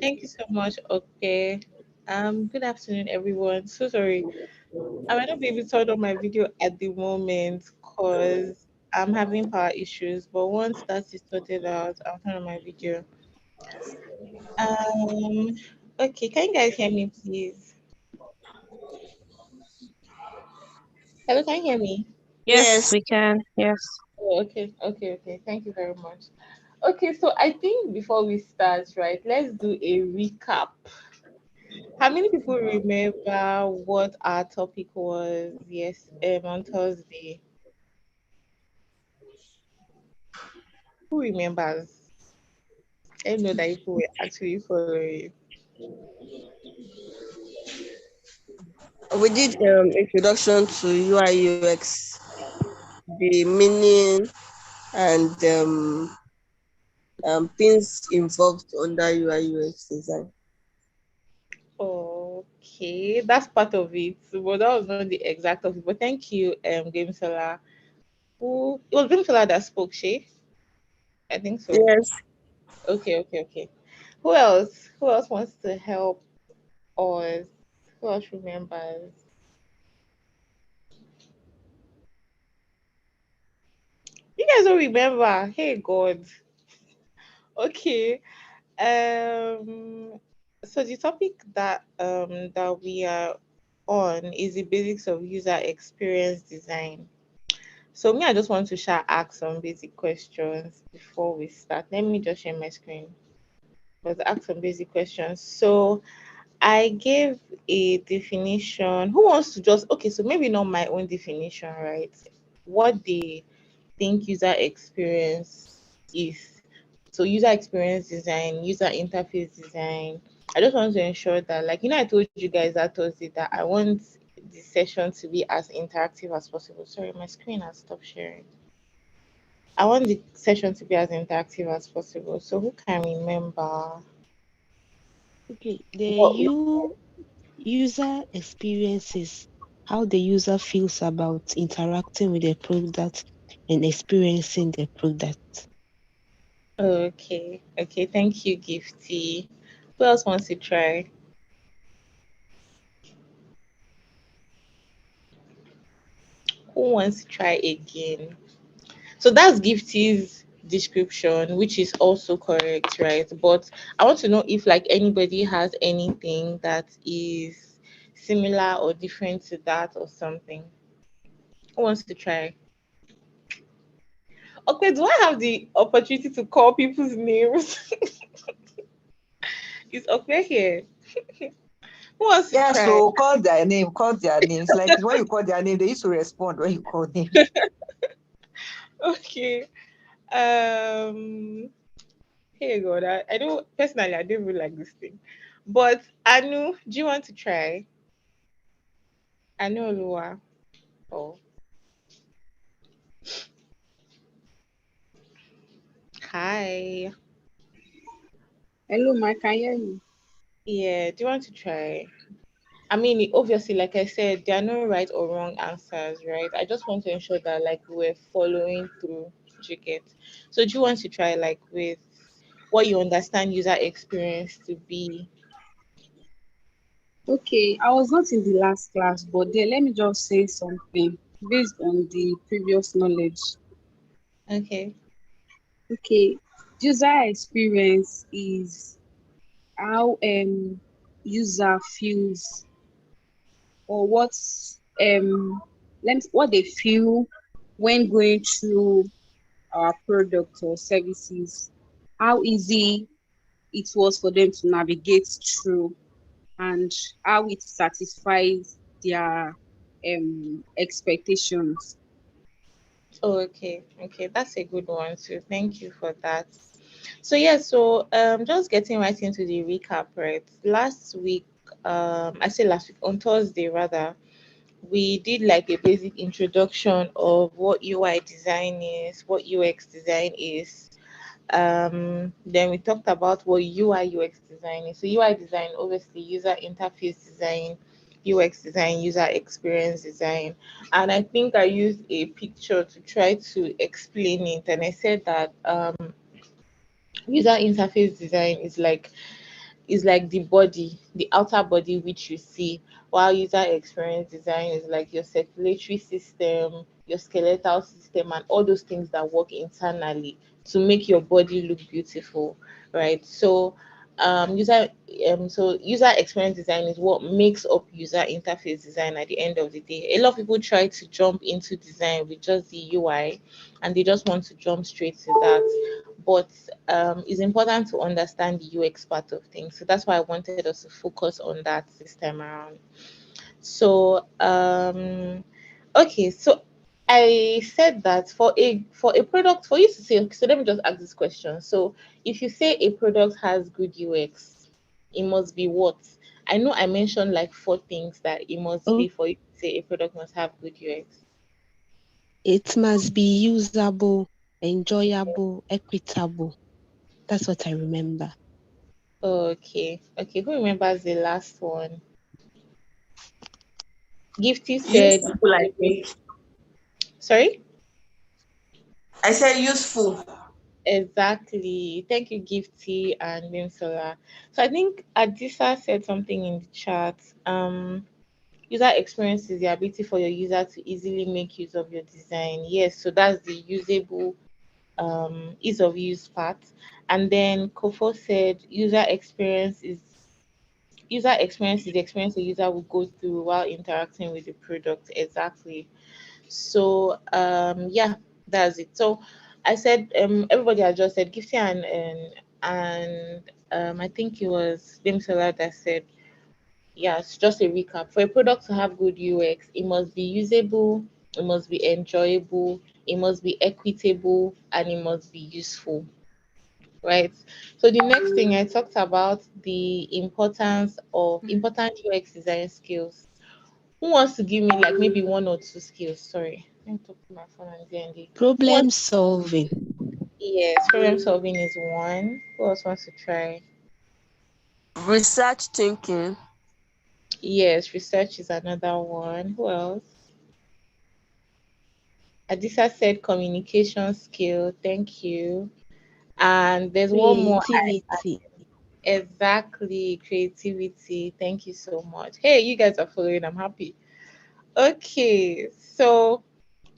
Thank you so much. Okay. Good afternoon, everyone. So sorry. I might not be able to turn on my video at the moment because I'm having power issues. But once that is sorted out, I'll turn on my video. Um. Okay. Can you guys hear me, please? Hello. Can you hear me? Yes, Yes. we can. Yes. Oh, okay. Okay. Okay. Thank you very much. Okay. So I think before we start, right, let's do a recap. How many people remember what our topic was? Yes, on Thursday. Who remembers? I know that people were actually following. We did introduction to UI UX, the meaning and things involved under UI UX design. Okay, that's part of it. But that was not the exact topic. But thank you, Gamesola. Who it was Gamesola that spoke, she? I think so. Yes. Okay, okay, okay. Who else? Who else wants to help us? Who else remembers? You guys don't remember. Hey God. Okay. Um, so the topic that we are on is the basics of user experience design. So me, I just want to ask some basic questions before we start. Let me just share my screen. But ask some basic questions. So I gave a definition. Who wants to just okay? So maybe not my own definition, right? What they think user experience is. So user experience design, user interface design. I just want to ensure that, like I told you guys that Thursday that I want the session to be as interactive as possible. Sorry, my screen has stopped sharing. I want the session to be as interactive as possible. So who can remember Okay. The what? user experiences how the user feels about interacting with the product and experiencing the product. Okay, okay. Thank you, Gifty. Who else wants to try? Who wants to try again? So that's Gifty's description, which is also correct, right? But I want to know if like anybody has anything that is similar or different to that or something. Who wants to try? Okay, do I have the opportunity to call people's names? Is okay here? Who wants to Yeah, try? so call their names. Like when you call their name, they used to respond when you call them. Okay. Um Here God, I don't personally I don't really like this thing. But Anu, do you want to try? Anu Olua. Oh. Hi. Hello, ma, can you hear me? Yeah, do you want to try? I mean, obviously, like I said, there are no right or wrong answers, right? I just want to ensure that like we're following through. Do you get? So do you want to try like with what you understand user experience to be? Okay, I was not in the last class, but then let me just say something based on the previous knowledge. Okay. Okay, user experience is how user feels or what they feel when going through our products or services, how easy it was for them to navigate through and how it satisfies their expectations. Oh, okay. Okay, that's a good one too. Thank you for that. So yeah, so just getting right into the recap, right? Last week, I say last week on Thursday rather, we did like a basic introduction of what UI design is, what UX design is. Then we talked about what UI UX design is. So UI design, obviously, user interface design, UX design, user experience design. And I think I used a picture to try to explain it. And I said that user interface design is like is like the body, the outer body which you see, while user experience design is like your circulatory system, your skeletal system, and all those things that work internally to make your body look beautiful, right? So user so user experience design is what makes up user interface design at the end of the day. A lot of people try to jump into design with just the UI, and they just want to jump straight to that, but it's important to understand the UX part of things. So that's why I wanted us to focus on that this time around. So okay, so I said that for a product, for you to say, so let me just ask this question. So if you say a product has good UX, it must be what? I know I mentioned like four things that it must be for you to say a product must have good UX. It must be usable, enjoyable, equitable. That's what I remember. Okay, okay. Who remembers the last one? Gifty said, Useful, I think. sorry? I said useful. Exactly. Thank you, Gifty and Bimsola. So I think Adisa said something in the chat. User experience is the ability for your user to easily make use of your design. Yes, so that's the usable ease of use part. And then Kofo said user experience is the experience the user will go through while interacting with the product. Exactly. So yeah, that's it. So I said everybody had just said Gifty and I think it was Dimsola that said, yes, just a recap. For a product to have good UX, it must be usable, it must be enjoyable, it must be equitable, and it must be useful. Right. So the next thing I talked about the importance of important UX design skills. Who wants to give me like maybe one or two skills? Sorry. Let me talk to my phone and DND. Who Problem wants, solving. yes, problem solving is one. Who else wants to try? Research thinking. Yes, research is another one. Who else? Adisa said communication skill. Thank you. And there's one more. Creativity. Exactly, creativity. Thank you so much. Hey, you guys are following. I'm happy. Okay, so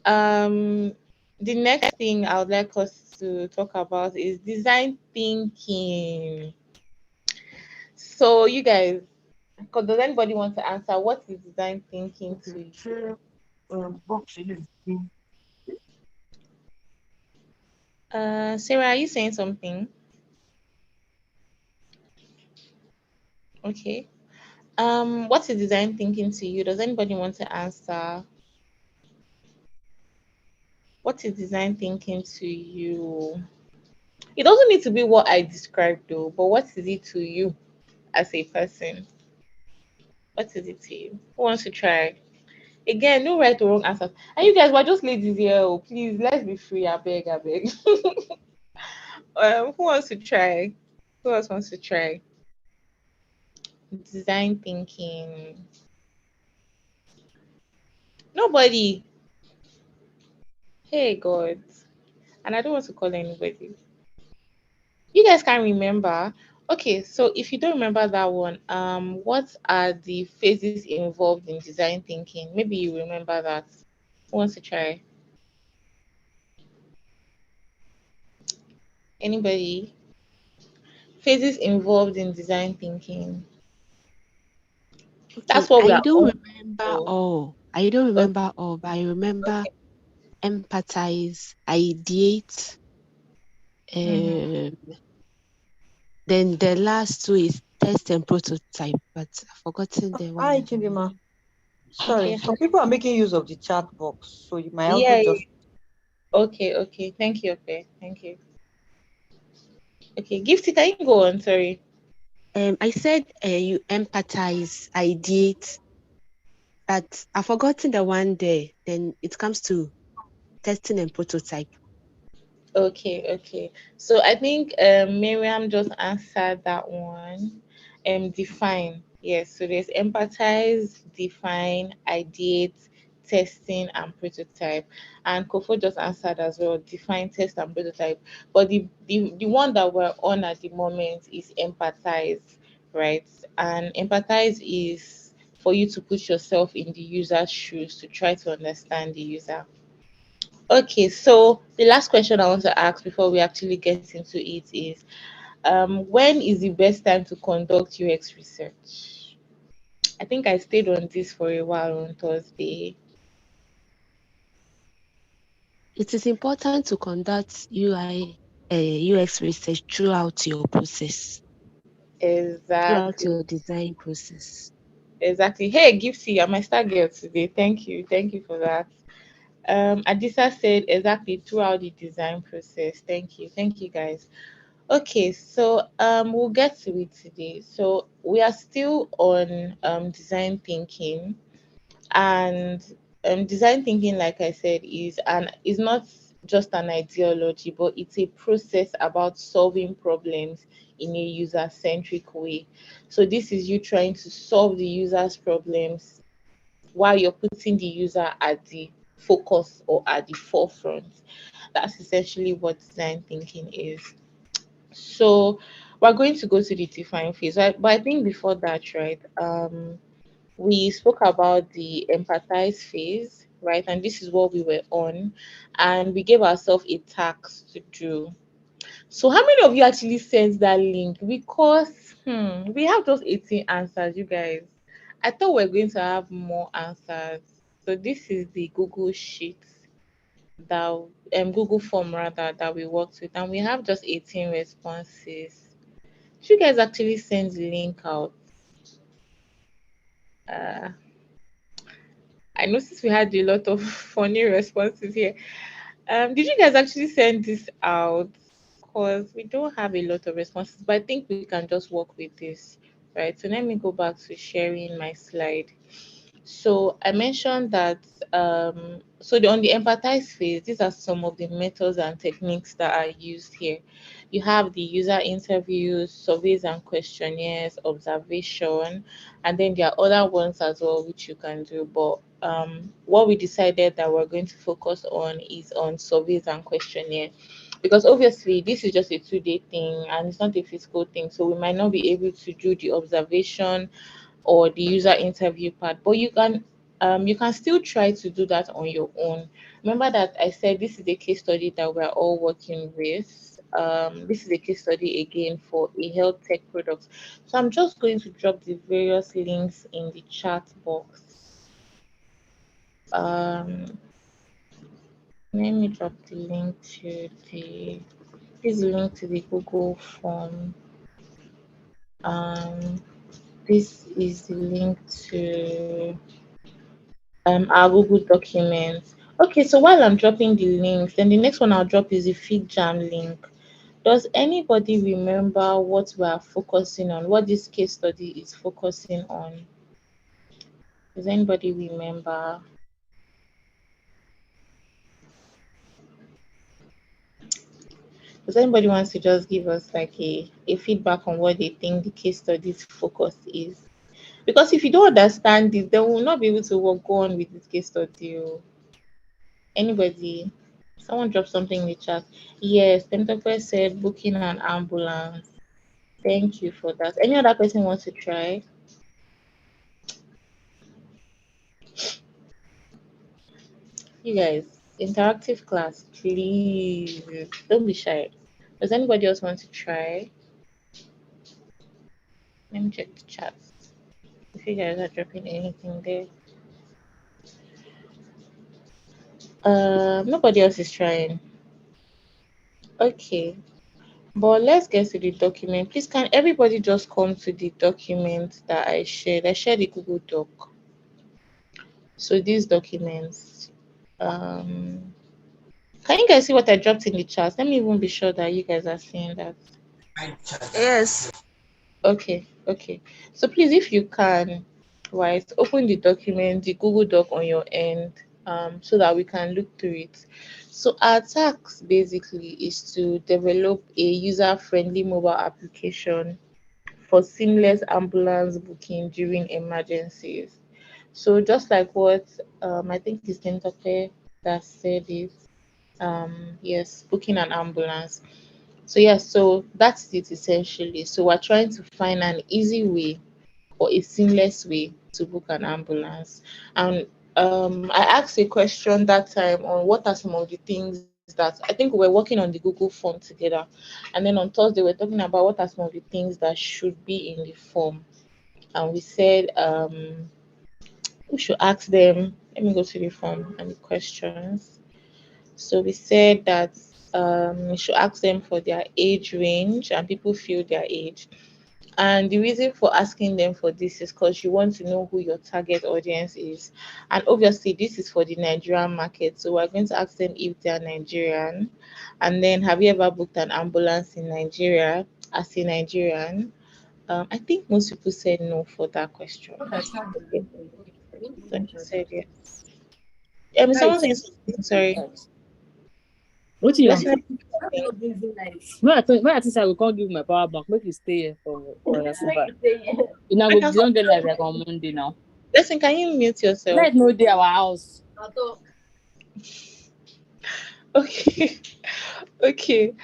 Um, the next thing I would like us to talk about is design thinking. So, you guys, does anybody want to answer what is design thinking to you? Sarah, are you saying something? Okay. What is design thinking to you? Does anybody want to answer? What is design thinking to you? It doesn't need to be what I described though, but what is it to you as a person? What is it to you? Who wants to try? Again, no right or wrong answers. And you guys were just ladies here. Oh, please, let's be free. I beg, I beg. Who wants to try? Who else wants to try? Design thinking. Nobody. Hey, God. And I don't want to call anybody. You guys can't remember. Okay, so if you don't remember that one, what are the phases involved in design thinking? Maybe you remember that. Who wants to try? Anybody? Phases involved in design thinking. Okay, That's what we I are don't all remember for. all. I don't Okay, remember all, but I remember okay. empathize, ideate. Mm-hmm. Um, then the last two is test and prototype, but I've forgotten the one Hi, other one. Chidima. Okay. Sorry, some people are making use of the chat box, so you might also Yeah, just. okay, okay. Thank you, okay. Thank you. Okay, Gifty, can you go on? Sorry. I said you empathize, ideate, but I've forgotten the one there. Then it comes to testing and prototype. Okay, okay. So I think Miriam just answered that one. Define. Yes, so there's empathize, define, ideate, testing, and prototype. And Kofo just answered as well, define, test, and prototype. But the one that we're on at the moment is empathize. right? And empathize is for you to put yourself in the user's shoes to try to understand the user. Okay, so the last question I want to ask before we actually get into it is when is the best time to conduct UX research? I think I stayed on this for a while on Thursday. It is important to conduct UX research throughout your process, throughout Exactly. your design process. Exactly. Hey, Gifty, I'm my star girl today. Thank you. Thank you for that. Adisa said exactly throughout the design process. Thank you. Thank you guys. Okay, so we'll get to it today. So we are still on design thinking, and design thinking, like I said, is not just an ideology, but it's a process about solving problems in a user-centric way. So this is you trying to solve the user's problems while you're putting the user at the focus or at the forefront. That's essentially what design thinking is. So we're going to go to the define phase, right? But I think before that, right, we spoke about the empathize phase, right? And this is what we were on, and we gave ourselves a task to do. So how many of you actually sent that link? Because we have just 18 answers, you guys. I thought we are going to have more answers. So this is the Google Sheet that Google form rather that we worked with, and we have just 18 responses. Did you guys actually send the link out? Uh, I noticed we had a lot of funny responses here. Did you guys actually send this out? Because we don't have a lot of responses, but I think we can just work with this, right? So let me go back to sharing my slide. So I mentioned that on the empathize phase, these are some of the methods and techniques that are used here. You have the user interviews, surveys and questionnaires, observation, and then there are other ones as well which you can do. But what we decided that we're going to focus on is on surveys and questionnaire, because obviously this is just a 2 day thing and it's not a physical thing, so we might not be able to do the observation or the user interview part, but you can still try to do that on your own. Remember that I said this is a case study that we're all working with. This is a case study again for a health tech product. So I'm just going to drop the various links in the chat box. Um, Let me drop the link to the this link to the Google form. Um, this is the link to our Google documents. Okay, so while I'm dropping the links, then the next one I'll drop is the FigJam link. Does anybody remember what we are focusing on? What this case study is focusing on? Does anybody remember? Does anybody wants to just give us like a feedback on what they think the case study's focus is? Because if you don't understand this, then we'll not be able to go on with this case study. Oh. Anybody? Someone dropped something in the chat. Yes, Temtope said booking an ambulance. Thank you for that. Any other person wants to try? You guys, interactive class, please. Don't be shy. Does anybody else want to try? Let me check the chat. If you guys are dropping anything there. Nobody else is trying. Okay. But let's get to the document. Please, can everybody just come to the document that I shared? I shared the Google Doc. So these documents, can you guys see what I dropped in the chat? Let me even be sure that you guys are seeing that. Yes. Okay, okay. So please, if you can, right, open the document, the Google Doc on your end, so that we can look through it. So our task basically is to develop a user-friendly mobile application for seamless ambulance booking during emergencies. So just like what I think it's Tentope that said it, yes, booking an ambulance. So yeah, so that's it essentially. So we're trying to find an easy way or a seamless way to book an ambulance. And I asked a question that time on what are some of the things that I think we were working on the Google form together. And then on Thursday, we're talking about what are some of the things that should be in the form. And we said we should ask them. Let me go to the form and the questions. So we said that we should ask them for their age range and people feel their age. And the reason for asking them for this is because you want to know who your target audience is. And obviously, this is for the Nigerian market. So we're going to ask them if they are Nigerian. And then, have you ever booked an ambulance in Nigeria as a Nigerian? I think most people said no for that question. Okay, so you said yes. Someone saying something, sorry. What you want? Let's not something. When I think I will come give my power bank, make you stay here for your super. You know, I go can don't get like on Monday now. listen, can you mute yourself? Let no day our house. Okay. Okay.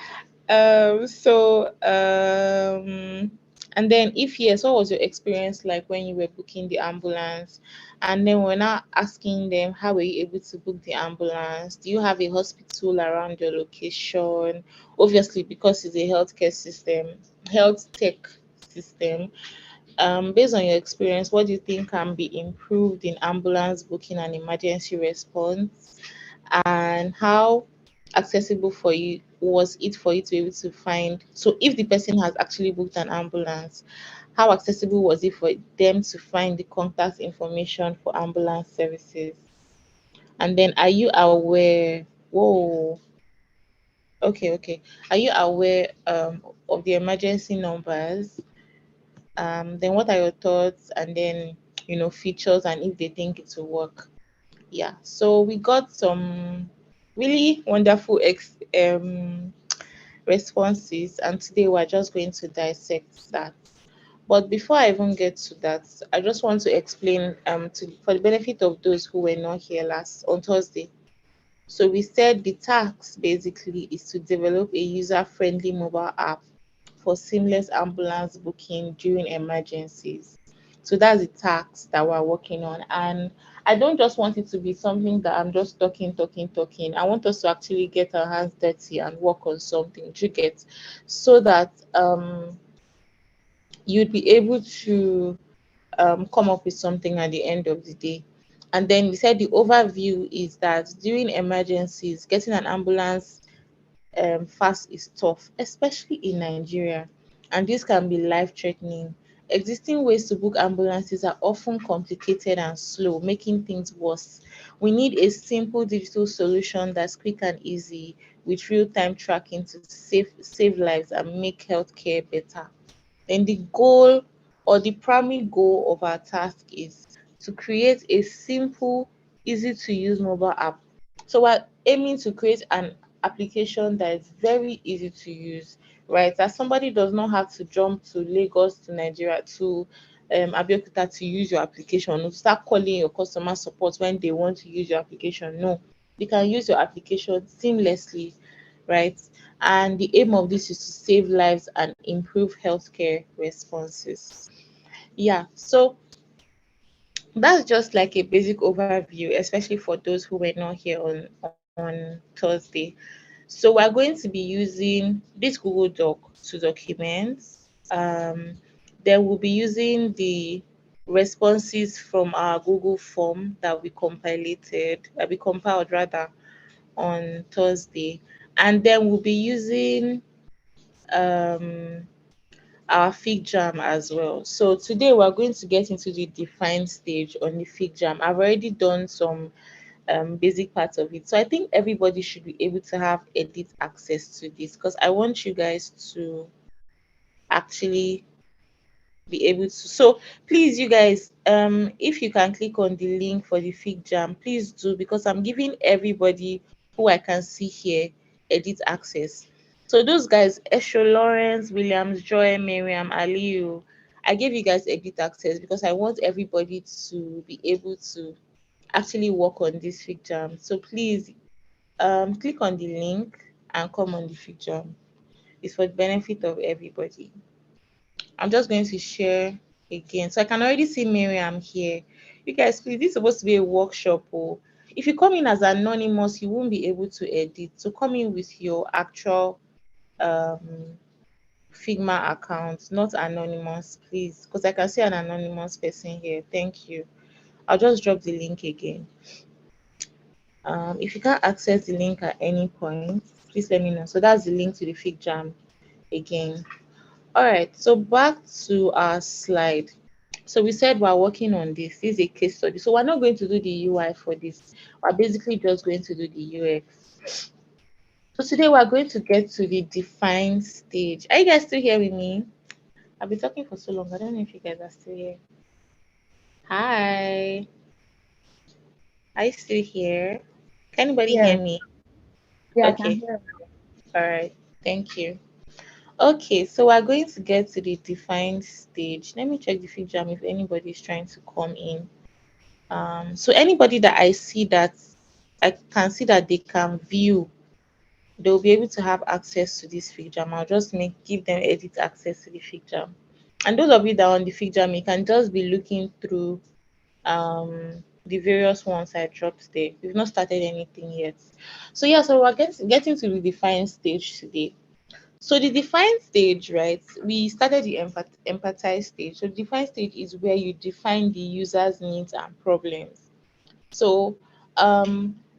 And then if yes, what was your experience like when you were booking the ambulance? And then we're now asking them how were you able to book the ambulance? Do you have a hospital around your location? Obviously, because it's a healthcare system, health tech system. Based on your experience, what do you think can be improved in ambulance booking and emergency response? And how accessible for you was it for you to be able to find, so if the person has actually booked an ambulance, how accessible was it for them to find the contact information for ambulance services? And then are you aware, whoa, okay, are you aware of the emergency numbers? Then what are your thoughts, and then features, and if they think it will work? Yeah, so we got some really wonderful responses, and today we're just going to dissect that. But before I even get to that, I just want to explain for the benefit of those who were not here last on Thursday. So we said the task basically is to develop a user-friendly mobile app for seamless ambulance booking during emergencies. So that's the task that we're working on. And I don't just want it to be something that I'm just talking. I want us to actually get our hands dirty and work on something, do you get? So that you'd be able to come up with something at the end of the day. And then we said the overview is that during emergencies, getting an ambulance fast is tough, especially in Nigeria, and this can be life threatening. Existing ways to book ambulances are often complicated and slow, making things worse. We need a simple digital solution that's quick and easy with real time tracking to save lives and make healthcare better. Then the goal or the primary goal of our task is to create a simple, easy to use mobile app. So we're aiming to create an application that is very easy to use, right? That somebody does not have to jump to Lagos to Nigeria to Abeokuta to use your application, or start calling your customer support when they want to use your application. No, they can use your application seamlessly, right? And the aim of this is to save lives and improve healthcare responses. Yeah, so that's just like a basic overview, especially for those who were not here on Thursday. So we're going to be using this Google Doc to document. Then we'll be using the responses from our Google form that we compiled rather on Thursday. And then we'll be using um our fig jam as well. So today we're going to get into the define stage on the fig jam. I've already done some basic parts of it. So I think everybody should be able to have edit access to this because I want you guys to actually be able to. So please, you guys, if you can click on the link for the fig jam, please do, because I'm giving everybody who I can see here edit access. So those guys, Esho, Lawrence, Williams, Joy, Miriam, Aliu, I gave you guys edit access because I want everybody to be able to actually work on this fig jam. So please click on the link and come on the fig jam. It's for the benefit of everybody. I'm just going to share again. So I can already see Miriam here. You guys, please, this is supposed to be a workshop. Oh. If you come in as anonymous, you won't be able to edit. So come in with your actual um Figma account, not anonymous, please. Because I can see an anonymous person here. Thank you. I'll just drop the link again. If you can't access the link at any point, please let me know. So that's the link to the Fig Jam again. All right, so back to our slide. So we said we're working on this. This is a case study. So we're not going to do the UI for this. We're basically just going to do the UX. So today we're going to get to the define stage. Are you guys still here with me? I've been talking for so long. I don't know if you guys are still here. Hi. Are you still here? Can anybody hear Yeah, me? yeah, I can Okay. hear. All right. Thank you. Okay, so we're going to get to the define stage. Let me check the feature if anybody is trying to come in. So anybody that I see that I can see that they can view, they'll be able to have access to this fig jam. I'll just give them edit access to the fig jam. And those of you that are on the fig jam, you can just be looking through the various ones I dropped there. We've not started anything yet. So yeah, so we're getting to the define stage today. So the define stage, right? We started the empathize stage. So the define stage is where you define the user's needs and problems. So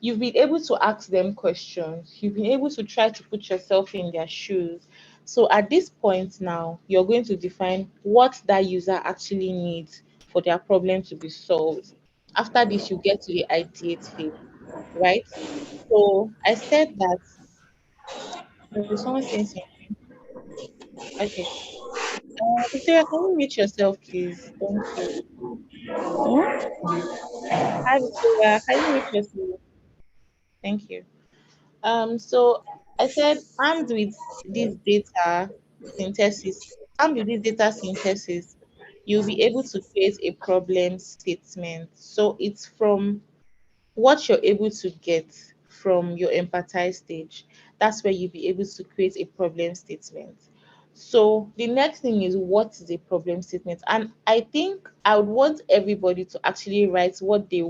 you've been able to ask them questions. You've been able to try to put yourself in their shoes. So at this point now, you're going to define what that user actually needs for their problem to be solved. After this, you get to the ideate phase, right? So I said that there's someone saying something. Okay. Victoria, can you mute yourself, please? Thank you. Hi, Victoria. Can you mute yourself? Thank you. So I said armed with this data armed with this data synthesis, you'll be able to create a problem statement. So it's from what you're able to get from your empathize stage. That's where you'll be able to create a problem statement. So the next thing is what is a problem statement? And I think I would want everybody to actually write what they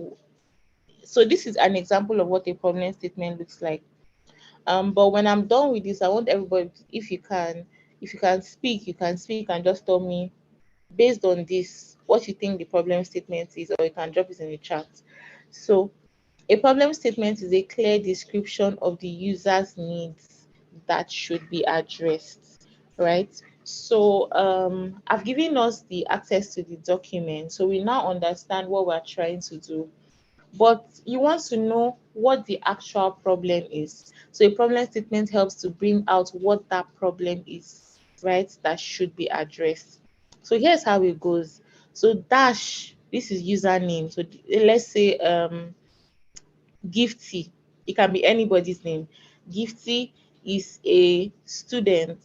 so this is an example of what a problem statement looks like. But when I'm done with this, I want everybody, if you can speak, you can speak and just tell me based on this what you think the problem statement is, or you can drop it in the chat. So a problem statement is a clear description of the user's needs that should be addressed, right? So I've given us the access to the document, so we now understand what we're trying to do, but you want to know what the actual problem is. So a problem statement helps to bring out what that problem is, right? That should be addressed. So here's how it goes. So dash, this is username. So let's say Gifty. It can be anybody's name. Gifty is a student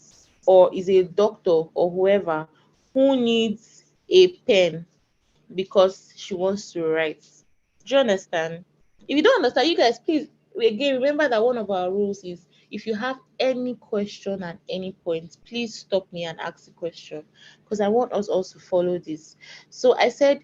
or is a doctor or whoever who needs a pen because she wants to write. Do you understand? If you don't understand, you guys, please again remember that one of our rules is if you have any question at any point, please stop me and ask the question because I want us all to follow this. So I said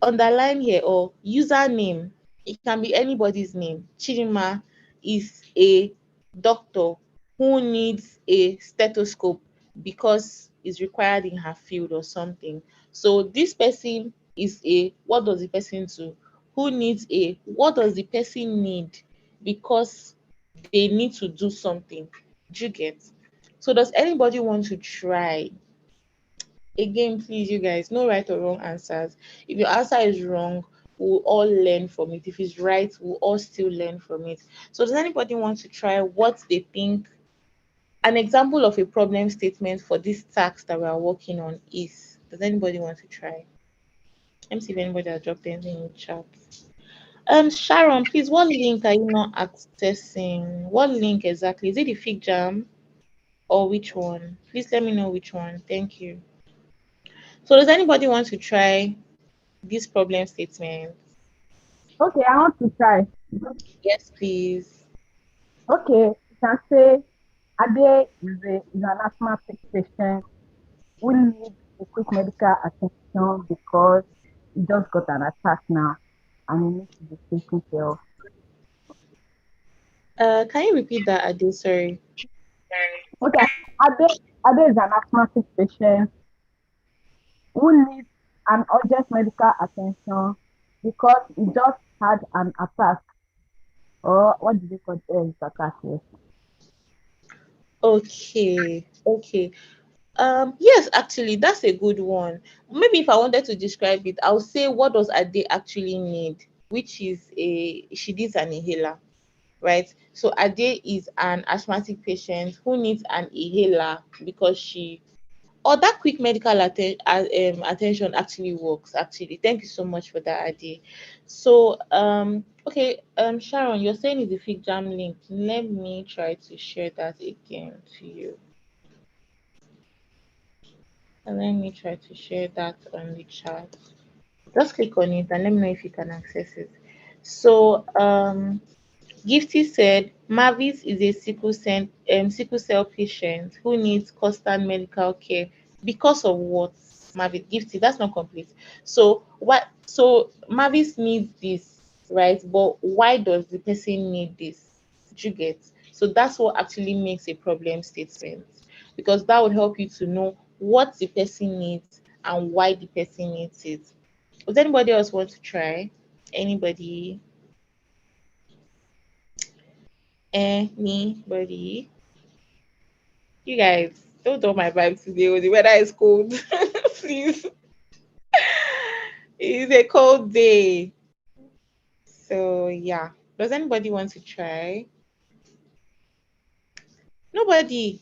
underline here or username. It can be anybody's name. Chidima is a doctor who needs a stethoscope because it's required in her field or something. So this person is a what does the person do? Who needs a what does the person need because they need to do something? Do you get? So does anybody want to try? Again, please, you guys, no right or wrong answers. If your answer is wrong, we'll all learn from it. If it's right, we'll all still learn from it. So, does anybody want to try what they think an example of a problem statement for this task that we are working on is? Does anybody want to try? Let me see if anybody has dropped anything in the chat. Sharon, please, what link are you not accessing? What link exactly? Is it the Fig Jam or which one? Please let me know which one. Thank you. So, does anybody want to try this problem statement? Okay, I want to try. Yes, please. Okay, you can say Ade is an asthmatic patient who needs a quick medical attention because he just got an attack now and he needs to be taken care of. Can you repeat that, Ade? Sorry. Okay, Ade is an asthmatic patient who needs an urgent medical attention because he just had an attack, or what do they call attack? Yes. Okay. Okay. Yes, actually, that's a good one. Maybe if I wanted to describe it, I'll say what does Ade actually need, which is she needs an inhaler, right? So Ade is an asthmatic patient who needs an inhaler because she or that quick medical attention actually works. Actually, thank you so much for that, Ade. So okay, Sharon, you're saying it's the fig jam link. Let me try to share that again to you. And let me try to share that on the chat. Just click on it and let me know if you can access it. So Gifty said Mavis is a sickle cell patient who needs constant medical care because of what? Mavis Gifty, that's not complete. So what? So Mavis needs this, right? But why does the person need this? Did you get? So that's what actually makes a problem statement, because that would help you to know what the person needs and why the person needs it. Does anybody else want to try? Anybody? Anybody? You guys, don't know my vibe today. The weather is cold. Please. It's a cold day. So yeah. Does anybody want to try? Nobody.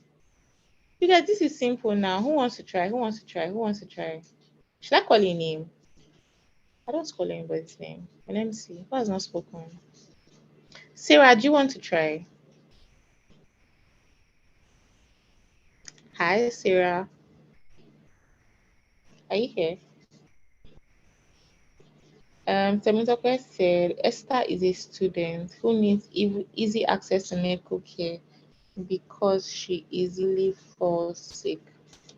You guys, this is simple now. Who wants to try? Who wants to try? Who wants to try? Should I call your name? I don't call anybody's name. But let me see. Who has not spoken? Sarah, do you want to try? Hi, Sarah. Are you here? Temitope said Esther is a student who needs easy access to medical care because she easily falls sick.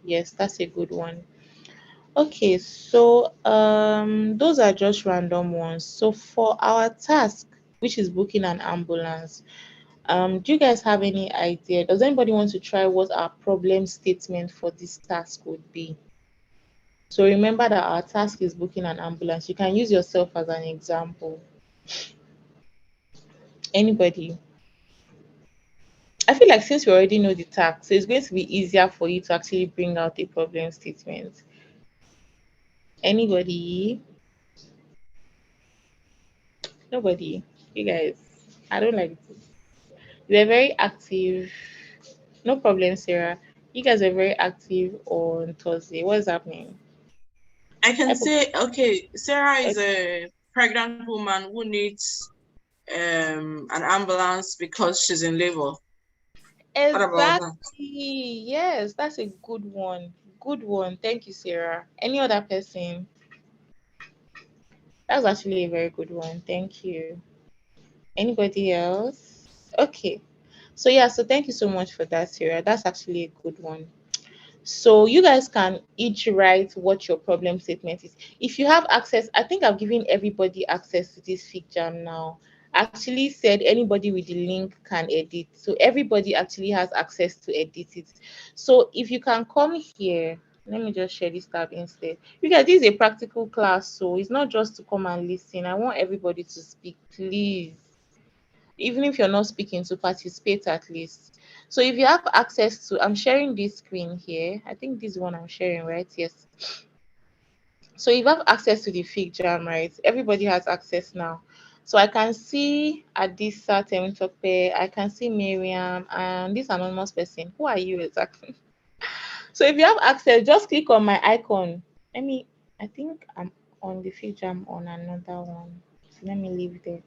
Yes, that's a good one. Okay, so those are just random ones. So for our task, which is booking an ambulance, do you guys have any idea? Does anybody want to try what our problem statement for this task would be? So remember that our task is booking an ambulance. You can use yourself as an example. Anybody? I feel like since we already know the task, so it's going to be easier for you to actually bring out a problem statement. Anybody? Nobody. You guys, I don't like this. They're very active. No problem, Sarah. You guys are very active on Thursday. What's happening? I can Hypo- say, okay, Sarah is okay. a pregnant woman who needs an ambulance because she's in labor. What about that? Exactly. Yes, that's a good one. Good one. Thank you, Sarah. Any other person? That's actually a very good one. Thank you. Anybody else? Okay. So yeah, so thank you so much for that, Sarah. That's actually a good one. So you guys can each write what your problem statement is. If you have access, I think I've given everybody access to this fig jam now. I actually said anybody with the link can edit. So everybody actually has access to edit it. So if you can come here, let me just share this tab instead. You guys, this is a practical class, so it's not just to come and listen. I want everybody to speak, please. Even if you're not speaking, to participate at least. So if you have access to, I'm sharing this screen here. I think this one I'm sharing, right? Yes. So if you have access to the fig jam, right? Everybody has access now. So I can see Adisa Temitope, I can see Miriam, and this anonymous person. Who are you exactly? So if you have access, just click on my icon. I think I'm on the fig jam on another one. So let me leave there.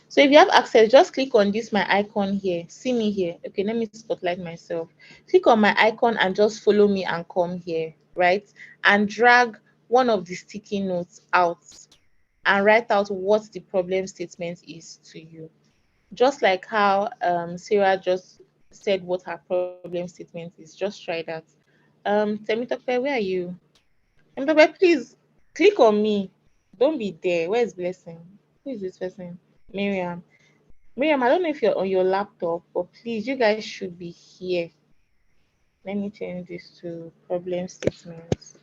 So if you have access, just click on this my icon here. See me here. Okay, let me spotlight myself. Click on my icon and just follow me and come here, right? And drag one of the sticky notes out and write out what the problem statement is to you. Just like how Sarah just said what her problem statement is. Just try that. Temitope, where are you? Temitope, please click on me. Don't be there. Where is Blessing? Who is this person? Miriam. Miriam, I don't know if you're on your laptop, but please, you guys should be here. Let me change this to problem statements.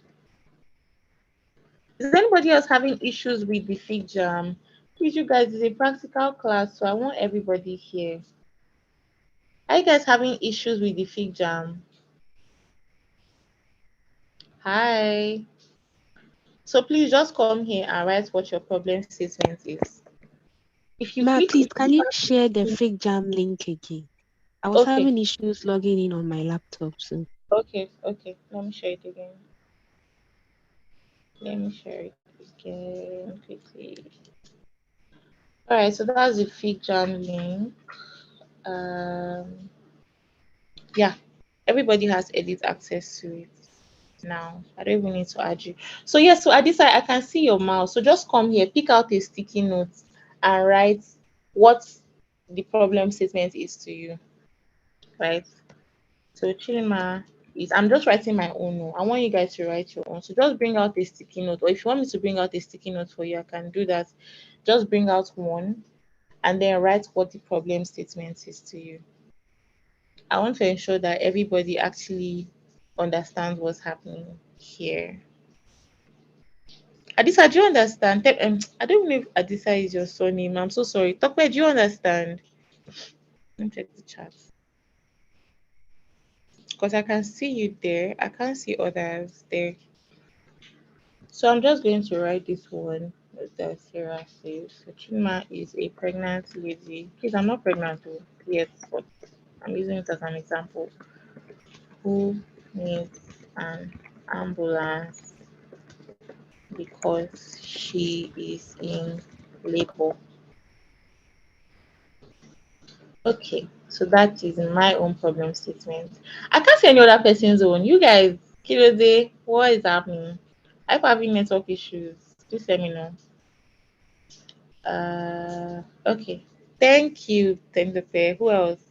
Is anybody else having issues with the fig jam? Please, you guys, it's a practical class, so I want everybody here. Are you guys having issues with the fig jam? Hi. So please just come here and write what your problem statement is. If you Ma, click, please, can you share the fake jam link again? I was okay, having issues logging in on my laptop, so okay. Let me share it again. Let me share it again quickly. All right, so that's the fig jam link. Um, yeah, everybody has edit access to it now. I don't even need to add you. So yes, so at this side I can see your mouse. So just come here, pick out a sticky note and write what the problem statement is to you. Right. So Chima is I'm just writing my own note. I want you guys to write your own. So just bring out a sticky note. Or if you want me to bring out a sticky note for you, I can do that. Just bring out one and then write what the problem statement is to you. I want to ensure that everybody actually understands what's happening here. Adisa, do you understand? I don't know if Adisa is your surname. I'm so sorry. Tokwe, do you understand? Let me check the chat. Because I can see you there. I can't see others there. So I'm just going to write this one that Sarah says. So Chima is a pregnant lady. Please, I'm not pregnant though, yet, but I'm using it as an example. Who needs an ambulance because she is in labor. Okay, so that is my own problem statement. I can't see any other person's own. You guys, Kirode, what is happening? I'm having network issues. Please let me know. Okay. Thank you, Tendepe. Who else?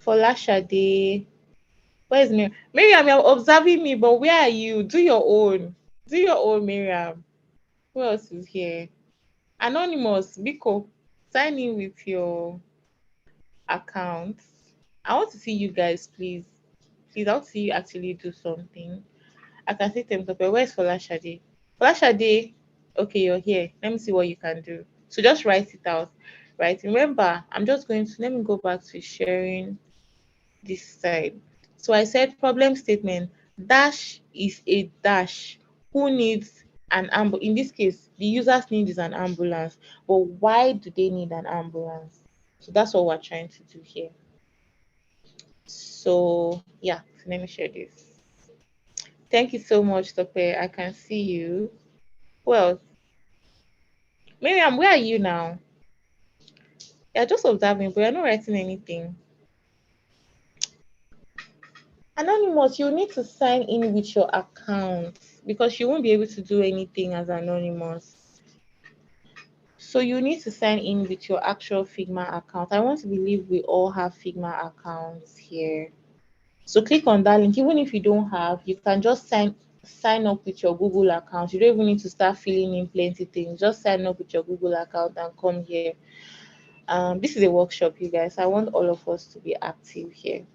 Folashade. Where's Miriam? Miriam, you're observing me, but where are you? Do your own. Do your own, Miriam. Who else is here? Anonymous, Biko. Sign in with your account. I want to see you guys, please. Please, I want to see you actually do something. I can see Temitope. Where's Folashade? Folashade, okay, you're here. Let me see what you can do. So just write it out. Right. Remember, I'm just going to let me go back to sharing this side. So I said problem statement. Dash is a dash. Who needs an ambulance? In this case, the user's need is an ambulance. But why do they need an ambulance? So that's what we're trying to do here. So yeah, let me share this. Thank you so much, Tope. I can see you. Well, Miriam, where are you now? You're just observing, but you're not writing anything. Anonymous, you need to sign in with your account because you won't be able to do anything as anonymous. So you need to sign in with your actual Figma account. I want to believe we all have Figma accounts here. So click on that link. Even if you don't have, you can just sign up with your Google account. You don't even need to start filling in plenty things. Just sign up with your Google account and come here. This is a workshop, you guys. I want all of us to be active here.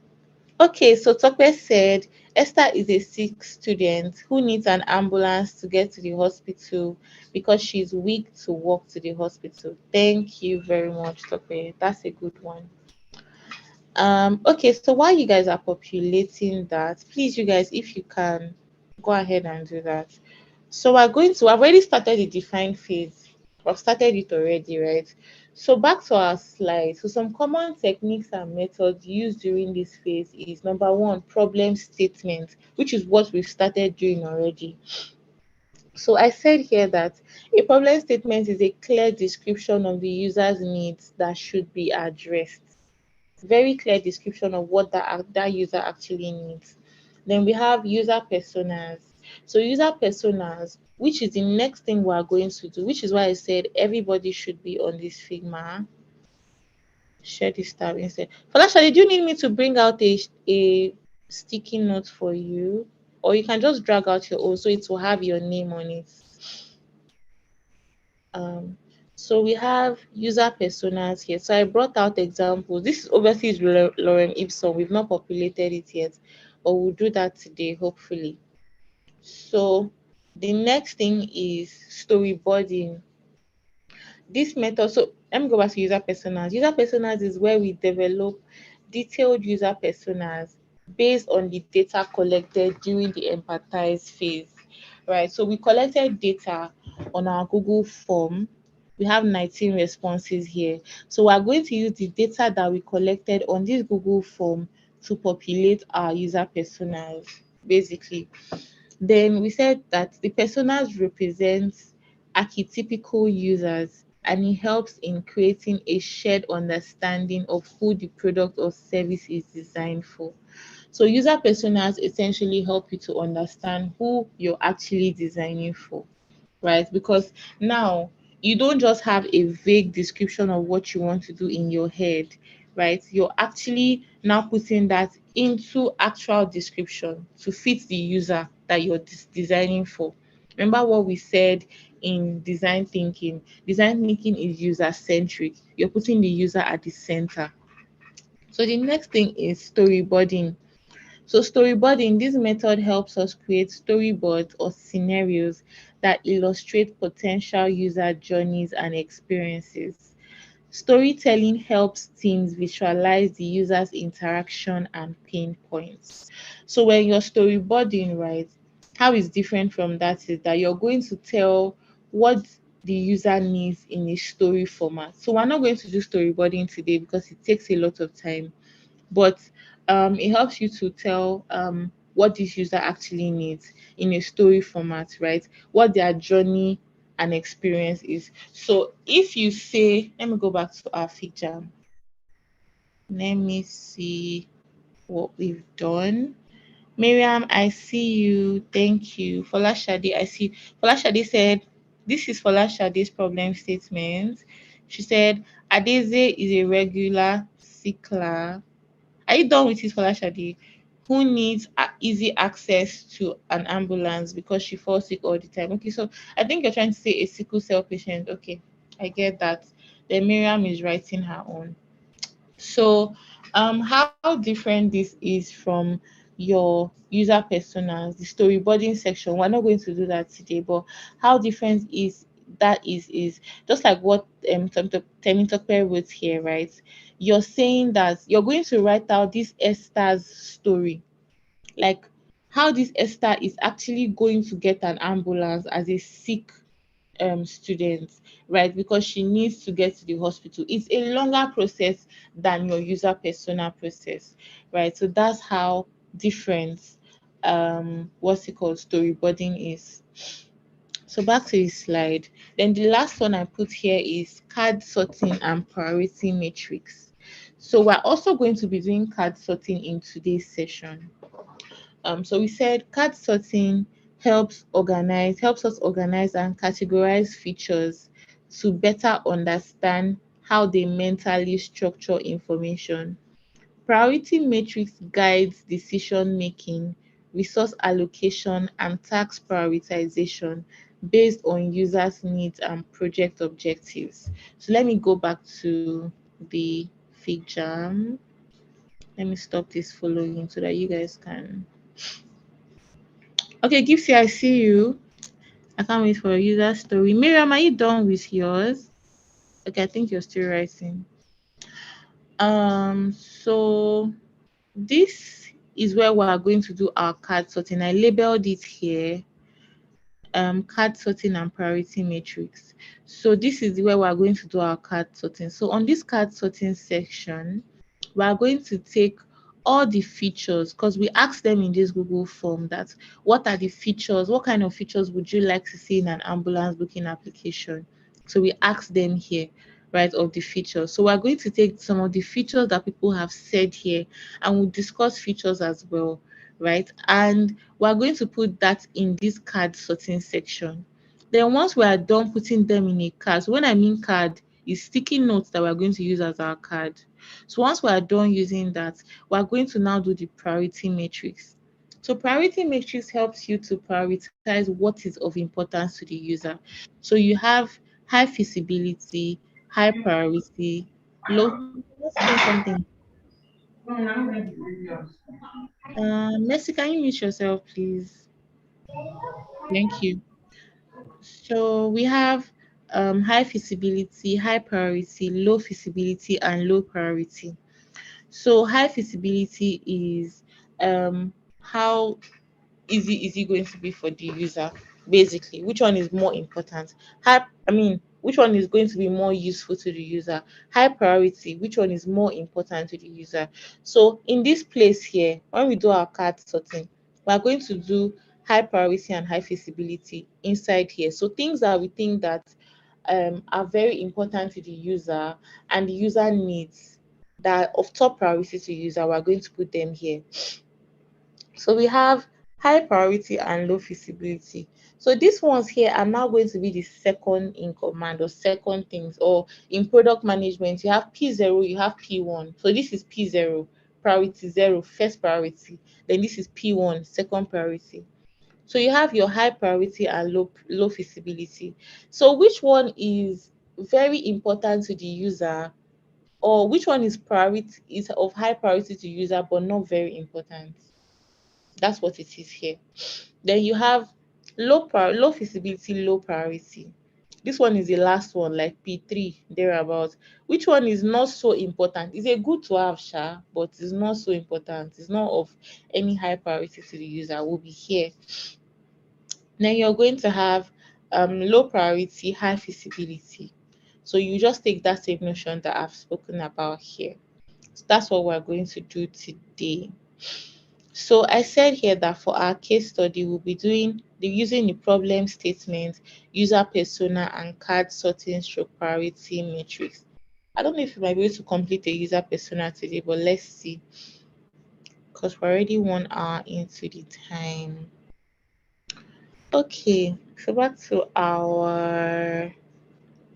Okay, so Tokwe said Esther is a sick student who needs an ambulance to get to the hospital because she's weak to walk to the hospital. Thank you very much, Tokwe. That's a good one. Okay, so while you guys are populating that, please, you guys, if you can go ahead and do that. So I've already started the define phase. I've started it already, right? So back to our slide. So some common techniques and methods used during this phase is number one, problem statement, which is what we've started doing already. So I said here that a problem statement is a clear description of the user's needs that should be addressed. Very clear description of what that user actually needs. Then we have user personas. So user personas, which is the next thing we are going to do, which is why I said everybody should be on this Figma. Share this tab instead. Falashade, do you need me to bring out a sticky note for you? Or you can just drag out your own so it will have your name on it. Um, so we have user personas here. So I brought out examples. This is obviously is Lauren Ibson. We've not populated it yet, but we'll do that today, hopefully. So the next thing is storyboarding. This method, so let me go back to user personas. User personas is where we develop detailed user personas based on the data collected during the empathize phase, right? So we collected data on our Google form. We have 19 responses here. So we are going to use the data that we collected on this Google form to populate our user personas, basically. Then we said that the personas represents archetypical users and it helps in creating a shared understanding of who the product or service is designed for. So user personas essentially help you to understand who you're actually designing for, right? Because now you don't just have a vague description of what you want to do in your head, right? You're actually now putting that into actual description to fit the user that you're designing for. Remember what we said in design thinking? Design thinking is user centric. You're putting the user at the center. So the next thing is storyboarding. So storyboarding, this method helps us create storyboards or scenarios that illustrate potential user journeys and experiences. Storytelling helps teams visualize the user's interaction and pain points. So when you're storyboarding, right, how is different from that is that you're going to tell what the user needs in a story format. So we're not going to do storyboarding today because it takes a lot of time, but it helps you to tell what this user actually needs in a story format, right? What their journey and experience is. So if you say, let me go back to our feature. Let me see what we've done. Miriam, I see you. Thank you. Folashade, I see. Folashade said, this is Folashade's problem statement. She said, Adeze is a regular sickler. Are you done with his Folashade? Who needs easy access to an ambulance because she falls sick all the time? Okay, so I think you're trying to say a sickle cell patient. Okay, I get that. Then Miriam is writing her own. So, how different this is from your user personas, the storyboarding section. We're not going to do that today, but how different is that is just like what Temitope wrote here, right? You're saying that you're going to write out this Esther's story, like how this Esther is actually going to get an ambulance as a sick students, right? Because she needs to get to the hospital. It's a longer process than your user persona process, right? So that's how different what's it called storyboarding is. So back to the slide. Then the last one I put here is card sorting and priority matrix. So we're also going to be doing card sorting in today's session. So we said card sorting helps us organize and categorize features to better understand how they mentally structure information. Priority matrix guides decision making, resource allocation, and task prioritization based on users' needs and project objectives. So let me go back to the fig jam. Let me stop this following so that you guys can. Okay, Gipsy, I see you. I can't wait for a user story. Miriam, are you done with yours? Okay, I think you're still writing. So this is where we are going to do our card sorting. I labeled it here. Card sorting and priority matrix. So this is where we are going to do our card sorting. So on this card sorting section, we are going to take all the features because we asked them in this Google form that what are the features, what kind of features would you like to see in an ambulance booking application? So we asked them here, right, of the features. So we're going to take some of the features that people have said here and we'll discuss features as well, right? And we're going to put that in this card sorting section. Then once we are done putting them in a card, so when I mean card, is sticky notes that we're going to use as our card. So once we are done using that, we're going to now do the priority matrix. So priority matrix helps you to prioritize what is of importance to the user. So you have high feasibility, high priority, low. Let's say something. Messi, can you mute yourself, please? Thank you. So we have high feasibility, high priority, low feasibility, and low priority. So high feasibility is how easy is it going to be for the user, basically which one is more important. Which one is going to be more useful to the user. High priority, which one is more important to the user. So in this place here, when we do our card sorting, we are going to do high priority and high feasibility inside here. So things that we think that are very important to the user and the user needs, that of top priority to the user, we're going to put them here. So we have high priority and low feasibility. So these ones here are now going to be the second in command or second things. Or in product management, you have P0, you have P1. So this is P0, priority zero, first priority. Then this is P1, second priority. So you have your high priority and low feasibility. So which one is very important to the user, or which one is of high priority to user but not very important? That's what it is here. Then you have low feasibility, low priority. This one is the last one, like P3, thereabout. Which one is not so important? It's a good to have, sha, but it's not so important. It's not of any high priority to the user. Will be here. Then you're going to have low priority, high feasibility. So you just take that same notion that I've spoken about here. So that's what we're going to do today. So I said here that for our case study, we'll be using the problem statement, user persona, and card sorting stroke priority matrix. I don't know if we might be able to complete a user persona today, but let's see, because we're already 1 hour into the time. Okay, so back to our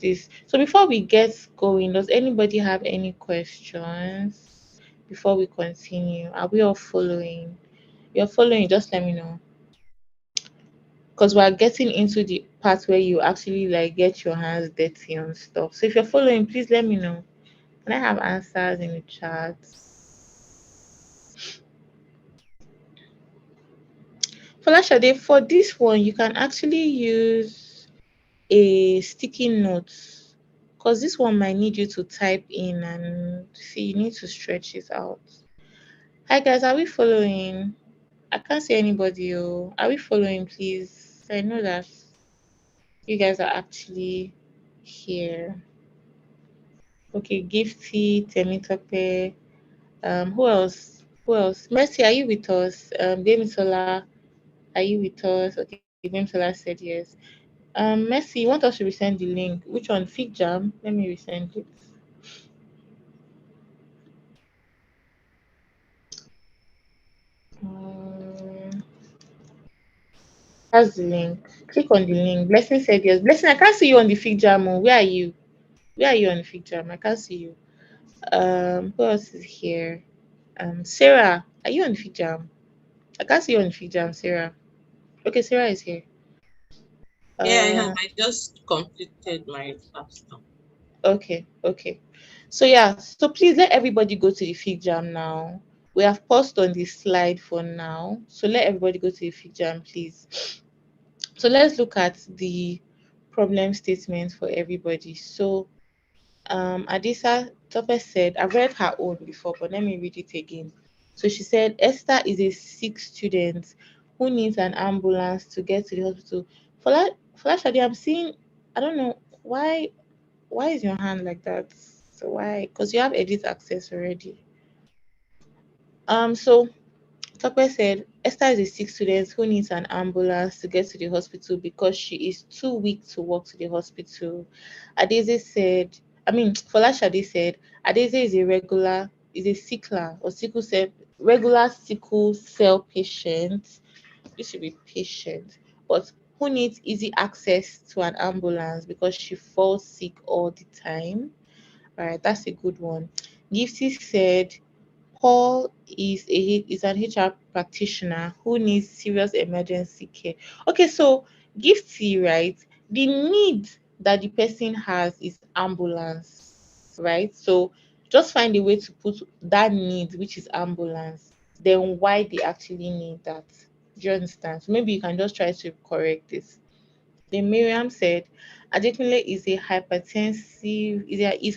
this. So before we get going, does anybody have any questions before we continue? Are we all following? You're following, just let me know. Because we're getting into the part where you actually like get your hands dirty on stuff. So if you're following, please let me know. Can I have answers in the chat? Falashade, for this one, you can actually use a sticky note, because this one might need you to type in and see, you need to stretch it out. Hi guys, are we following? I can't see anybody. Oh, are we following, please? I know that you guys are actually here. Okay, Gifty, Temitope. Who else? Who else? Mercy, are you with us? Demisola, are you with us? Okay, Demisola said yes. Mercy, you want us to resend the link? Which one? Fig Jam? Let me resend it. Um, that's the link. Click on the link. Blessing said yes. Blessing, I can't see you on the Fig Jam. Oh. Where are you? Where are you on the Fig Jam? I can't see you. Who else is here? Sarah, are you on the Fig Jam? I can't see you on the Fig Jam, Sarah. Okay, Sarah is here. Yeah, I have. Uh, I just completed my task now. okay, okay. So yeah, so please let everybody go to the Fig Jam now. We have paused on the slide for now. So let everybody go to the Fig Jam, please. So let's look at the problem statement for everybody. So Adisa Tope said, I've read her own before, but let me read it again. So she said, Esther is a sick student who needs an ambulance to get to the hospital. Shadi, I'm seeing, I don't know why is your hand like that? So why? Because you have edit access already. So Tope said, Esther is a sick student who needs an ambulance to get to the hospital because she is too weak to walk to the hospital. Adeze said, Folashade said, Adeze is a sickler or regular sickle cell patient. This should be patient, but who needs easy access to an ambulance because she falls sick all the time. All right, that's a good one. Gifty said Paul is an HR practitioner who needs serious emergency care. Okay, so Gifty, right? The need that the person has is ambulance, right? So just find a way to put that need, which is ambulance, then why they actually need that. Do you understand? So maybe you can just try to correct this. Then Miriam said, Adekunle is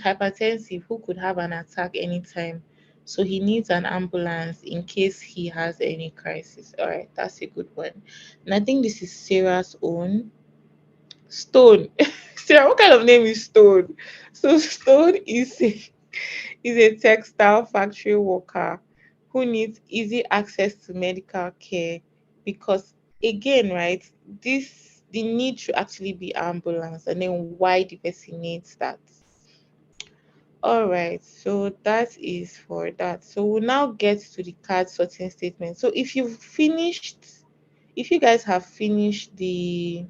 hypertensive who could have an attack anytime. So he needs an ambulance in case he has any crisis. All right, that's a good one. And I think this is Sarah's own. Stone. Sarah, what kind of name is Stone? So Stone is a textile factory worker who needs easy access to medical care because again, right, this the need should actually be ambulance and then why the person needs that. All right, so that is for that. So we'll now get to the card sorting statement. So if you guys have finished the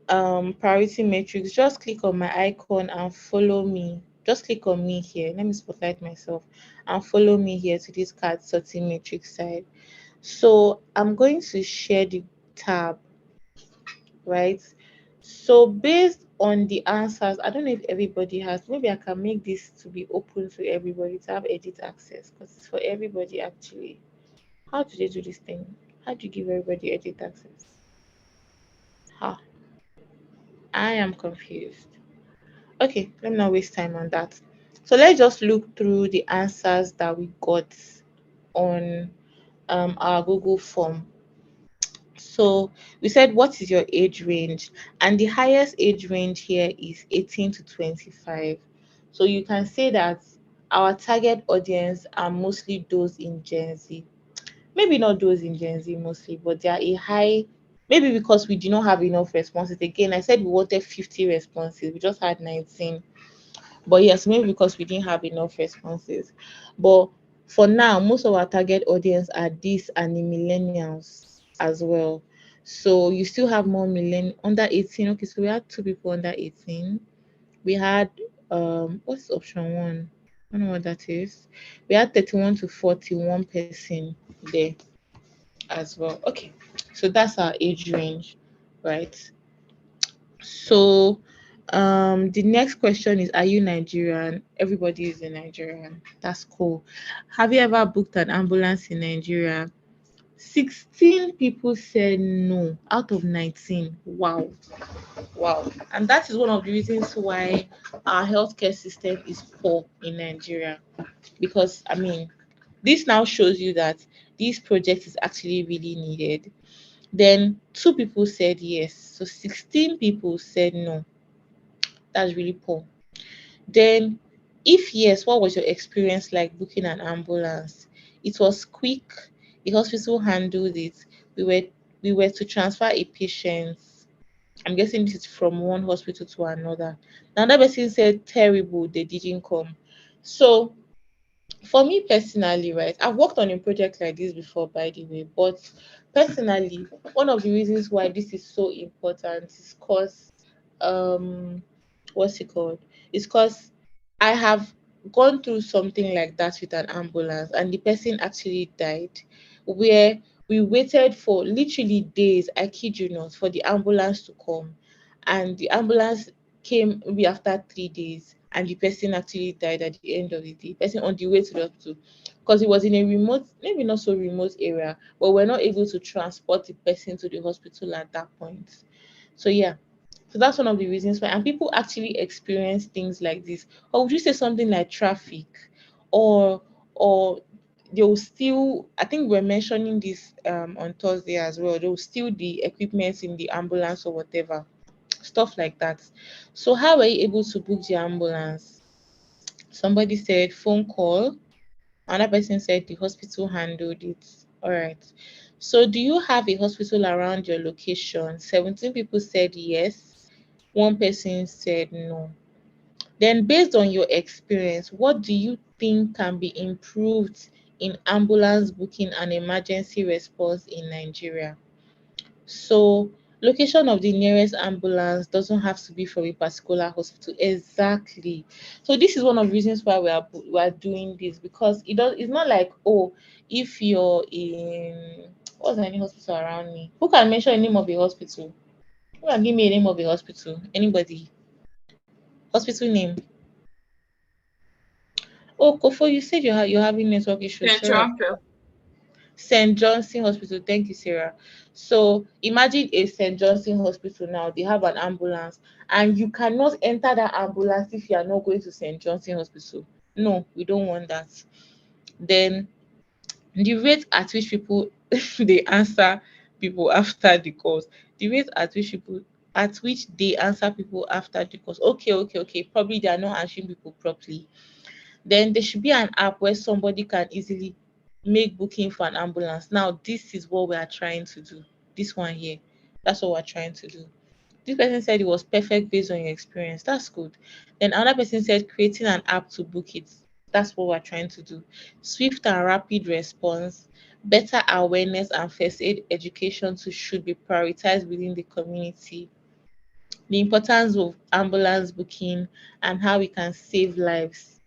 priority matrix, just click on my icon and follow me. Just click on me here. Let me spotlight myself and follow me here to this card sorting matrix side. So I'm going to share the tab, right? So based on the answers, I don't know if everybody has, maybe I can make this to be open to everybody to have edit access because it's for everybody actually. How do they do this thing? How do you give everybody edit access? Ha, I am confused. Okay, let me not waste time on that. So let's just look through the answers that we got on our Google form. So we said, what is your age range? And the highest age range here is 18 to 25. So you can say that our target audience are mostly those in Gen Z. Maybe not those in Gen Z mostly, but they are a high, maybe because we do not have enough responses. Again, I said we wanted 50 responses, we just had 19. But yes, maybe because we didn't have enough responses. But for now, most of our target audience are these and the millennials as well. So you still have more under 18. Okay, so we had two people under 18. We had what's option one? I don't know what that is. We had 31 to 41 person there as well. Okay, so that's our age range, right? So the next question is, are you Nigerian? Everybody is a Nigerian. That's cool. Have you ever booked an ambulance in Nigeria? 16 people said no out of 19. Wow. Wow. And that is one of the reasons why our healthcare system is poor in Nigeria. Because I mean, this now shows you that this project is actually really needed. Then two people said yes. So 16 people said no. That's really poor. Then, if yes, what was your experience like booking an ambulance? It was quick. The hospital handled it. We were we were to transfer a patient. I'm guessing this is from one hospital to another. Now that person said terrible, they didn't come. So for me personally, right, I've worked on a project like this before, by the way, but personally, one of the reasons why this is so important is because, um, what's it called? It's because I have gone through something like that with an ambulance, and the person actually died, where we waited for literally days, I kid you not, for the ambulance to come, and the ambulance came maybe after 3 days, and the person actually died at the end of the day. Person on the way to the hospital, because it was in a remote, maybe not so remote area, but we're not able to transport the person to the hospital at that point. So yeah, so that's one of the reasons why. And people actually experience things like this. Or would you say something like traffic, or or they'll still, I think we're mentioning this on Thursday as well. They'll steal the equipment in the ambulance or whatever, stuff like that. So how were you able to book the ambulance? Somebody said phone call. Another person said the hospital handled it. All right. So do you have a hospital around your location? 17 people said yes. One person said no. Then based on your experience, what do you think can be improved in ambulance booking and emergency response in Nigeria? So location of the nearest ambulance doesn't have to be from a particular hospital. Exactly. So this is one of the reasons why we are doing this, because it's not like, oh, if you're in, what's any hospital around me? Who can mention the name of a hospital? Who can give me a name of a hospital? Anybody? Hospital name. Oh, Kofo, you said you're having network issues. Sorry. Central. St. Johnson Hospital. Thank you, Sarah. So imagine a St. Johnson Hospital now. They have an ambulance, and you cannot enter that ambulance if you are not going to St. Johnson Hospital. No, we don't want that. Then the rate at which people they answer people after the calls, the rate at which they answer people after the calls. Okay, okay, okay. Probably they are not answering people properly. Then there should be an app where somebody can easily make booking for an ambulance. Now, this is what we are trying to do. This one here, that's what we're trying to do. This person said it was perfect based on your experience. That's good. Then another person said creating an app to book it. That's what we're trying to do. Swift and rapid response, better awareness and first aid education should be prioritized within the community. The importance of ambulance booking and how we can save lives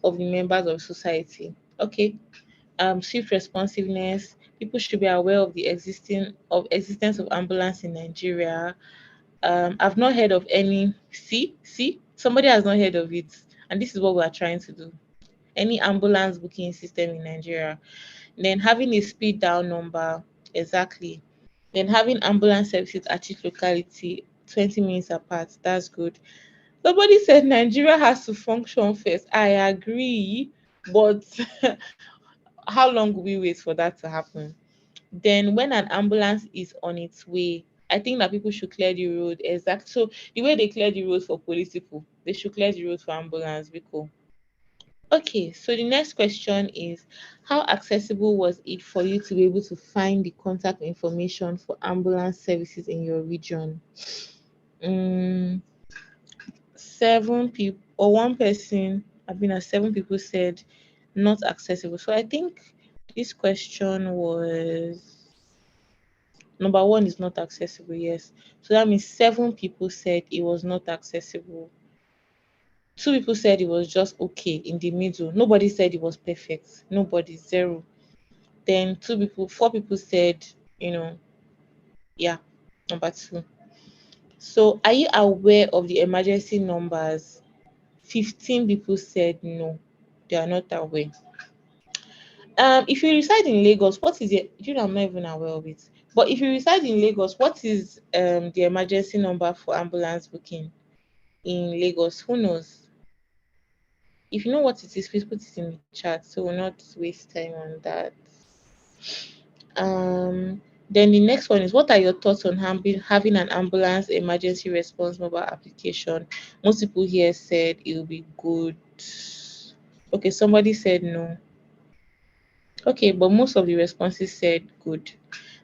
of the members of society. Okay. Swift responsiveness. People should be aware of the existence of ambulance in Nigeria. I've not heard of any. See, somebody has not heard of it, and this is what we are trying to do. Any ambulance booking system in Nigeria. Then having a speed down number, exactly. Then having ambulance services at each locality, 20 minutes apart. That's good. Somebody said Nigeria has to function first. I agree, but how long will we wait for that to happen? Then, when an ambulance is on its way, I think that people should clear the road. Exactly. So, the way they clear the road for police people, they should clear the road for ambulance vehicle. Okay, so the next question is, how accessible was it for you to be able to find the contact information for ambulance services in your region? Mm, 7 people or one person, I've been at 7 people said not accessible. So I think this question was number one is not accessible, yes. So that means 7 people said it was not accessible. 2 people said it was just okay in the middle. Nobody said it was perfect. Nobody, zero. Then 2 people, 4 people said, you know, yeah, number two. So are you aware of the emergency numbers? 15 people said no, they are not aware. If you reside in Lagos, what is it? You know, I'm not even aware of it. But if you reside in Lagos, what is the emergency number for ambulance booking in Lagos? Who knows? If you know what it is, please put it in the chat so we'll not waste time on that. Um, then the next one is, what are your thoughts on having an ambulance emergency response mobile application? Most people here said it will be good. Okay, somebody said no. Okay, but most of the responses said good.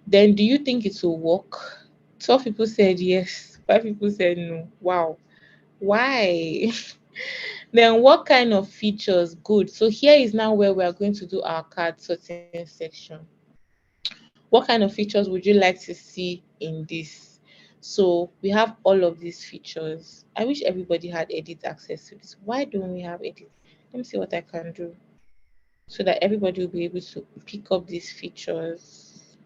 Then, do you think it will work? 12 people said yes, 5 people said no. Wow. Why? Then, what kind of features? Good. So, here is now where we are going to do our card sorting section. What kind of features would you like to see in this? So, we have all of these features. I wish everybody had edit access to this. Why don't we have edit? Let me see what I can do so that everybody will be able to pick up these features.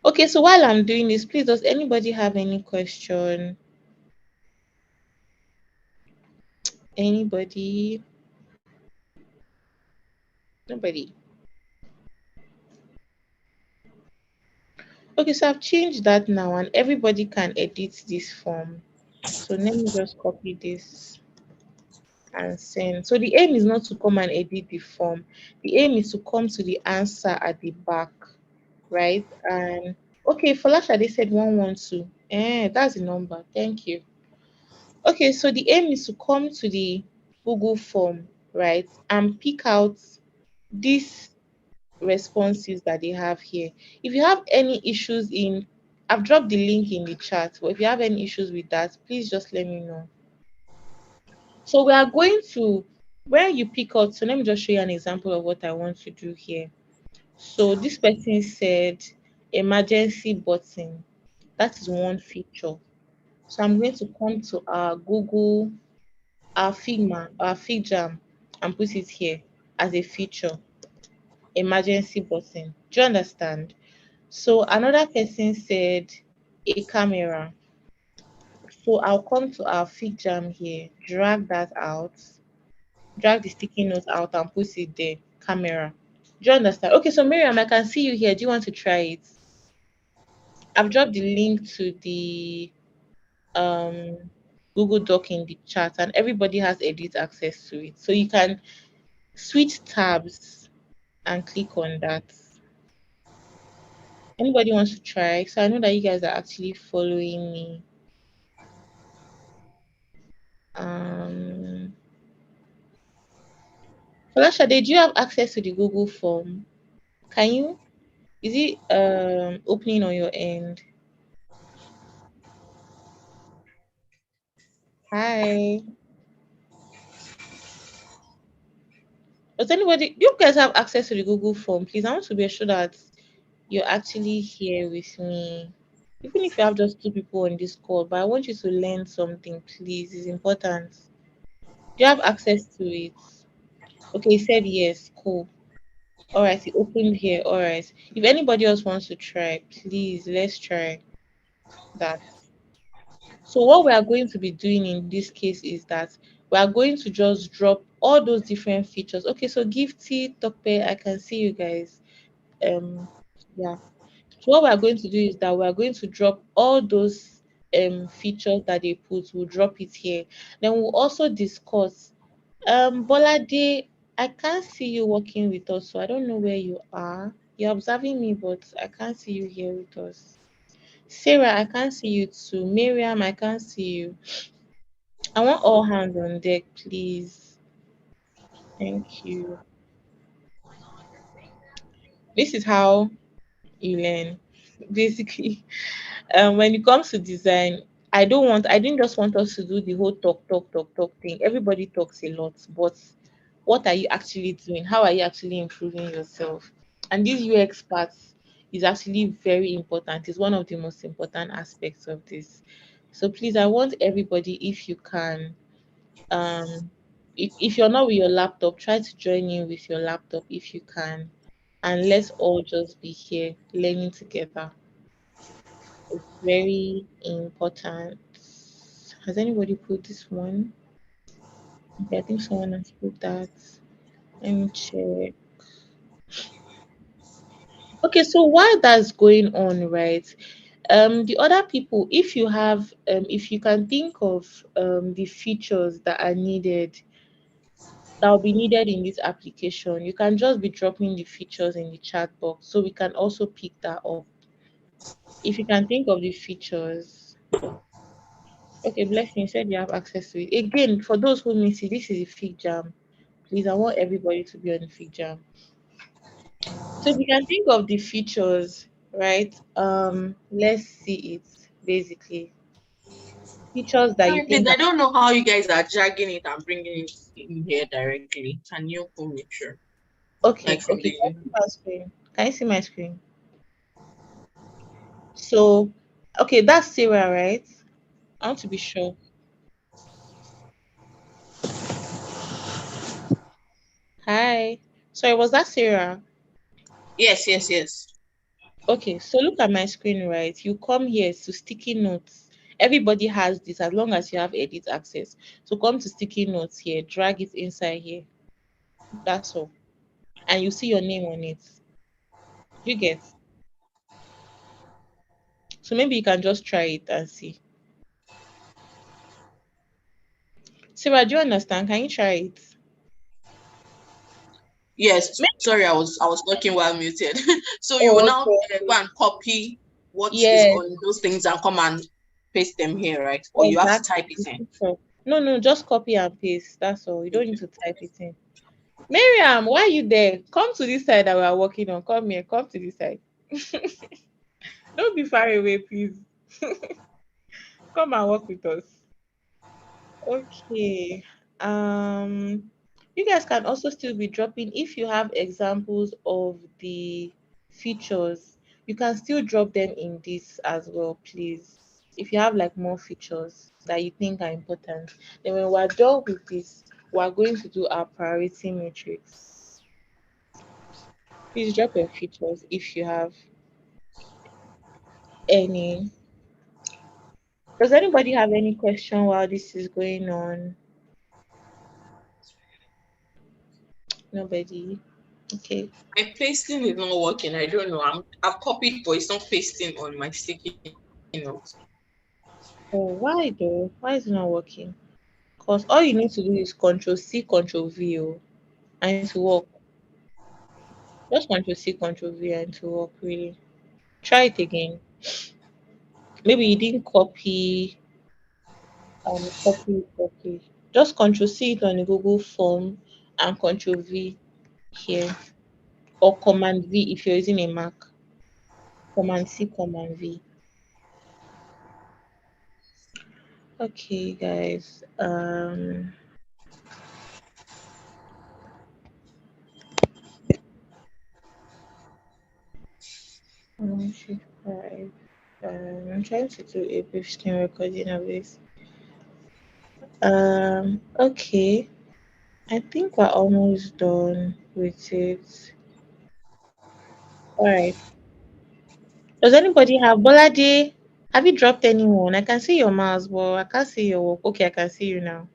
Okay, so while I'm doing this, please, does anybody have any question? Anybody? Nobody. Okay, so I've changed that now and everybody can edit this form. So let me just copy this and send. So the aim is not to come and edit the form. The aim is to come to the answer at the back, right? And okay, Falasha, they said 112. That's the number. Thank you. Okay, so the aim is to come to the Google form, right, and pick out these responses that they have here. If you have any issues I've dropped the link in the chat, but if you have any issues with that, please just let me know. So we are going to, where you pick out, so let me just show you an example of what I want to do here. So this person said emergency button. That is one feature. So I'm going to come to our Google, our Figma, our FigJam, and put it here as a feature, emergency button. Do you understand? So another person said a camera. So I'll come to our FigJam here, drag that out, drag the sticky note out and put it there, camera. Do you understand? Okay, so Miriam, I can see you here. Do you want to try it? I've dropped the link to the um Google Doc in the chat, and everybody has edit access to it. So you can switch tabs and click on that. Anybody wants to try? So I know that you guys are actually following me. Um Falashade, do you have access to the Google form? Can you? Is it opening on your end? Hi. Does anybody, do you guys have access to the Google form? Please, I want to be sure that you're actually here with me. Even if you have just two people on this call, but I want you to learn something, please. It's important. Do you have access to it? Okay, he said yes. Cool. All right, he opened here. All right. If anybody else wants to try, please, let's try that. So what we are going to be doing in this case is that we are going to just drop all those different features. Okay, so Gifty, Tokpe, I can see you guys. Yeah. So what we are going to do is that we are going to drop all those features that they put. We'll drop it here. Then we'll also discuss. Bolade, I can't see you working with us, so I don't know where you are. You're observing me, but I can't see you here with us. Sarah, I can't see you too. Miriam, I can't see you. I want all hands on deck, please. Thank you. This is how you learn. Basically, when it comes to design, I didn't just want us to do the whole talk thing. Everybody talks a lot, but what are you actually doing? How are you actually improving yourself? And this UX part is actually very important. It's one of the most important aspects of this. So please, I want everybody, if you can, um if you're not with your laptop, try to join in with your laptop if you can, and let's all just be here learning together. It's very important. Has anybody put this one? Okay, I think someone has put that. Let me check. Okay, so while that's going on, right? The other people, if you have if you can think of the features that are needed, that will be needed in this application, you can just be dropping the features in the chat box so we can also pick that up. If you can think of the features. Okay, Blessing said you have access to it. Again, for those who miss it, this is a fig jam. Please, I want everybody to be on the fig jam. So if you can think of the features, right? Let's see it basically. Features that you Sorry, please, think I are don't know how you guys are dragging it and bringing it in here directly. Can you pull me through? Like okay, from okay. the Can you see my screen? Can you see my screen? So okay, that's Sarah, right? I want to be sure. Hi. Sorry, was that Sarah? Yes, yes, yes. Okay, so look at my screen, right? You come here to sticky notes. Everybody has this as long as you have edit access. So come to sticky notes here, drag it inside here. That's all. And you see your name on it. You get. So maybe you can just try it and see. Sarah, do you understand? Can you try it? Yes. Maybe. Sorry, I was talking while muted. So you will Oh, now okay, go okay. and copy what is Yes, on those things and come and paste them here, right? Or you have to exactly. type it The in. picture. No, no, just copy and paste. That's all. You don't need to type it in. Miriam, why are you there? Come to this side that we are working on. Come here. Come to this side. Don't be far away, please. Come and work with us. Okay. Um, you guys can also still be dropping if you have examples of the features. you can still drop them in this as well, please. If you have like more features that you think are important, then when we're done with this, we're going to do our priority matrix. Please drop your features if you have any. Does anybody have any question while this is going on? Nobody. Okay. My pasting is not working. I don't know. I've copied, but it's not pasting on my sticky notes. Oh, why though? Why is it not working? Because all you need to do is Control C, Control V, oh, and to work. Just Control C, Control V, and to work. Really. Try it again. Maybe you didn't copy. Just Control C it on the Google form and Control V here, or Command V if you're using a Mac. Command C, Command V. Okay, guys. Shift 5. I'm trying to do a brief screen recording of this. Okay. I think we're almost done with it. All right. Does anybody have Bolade? Have you dropped anyone? I can see your mouse, but I can't see your work. Okay, I can see you now.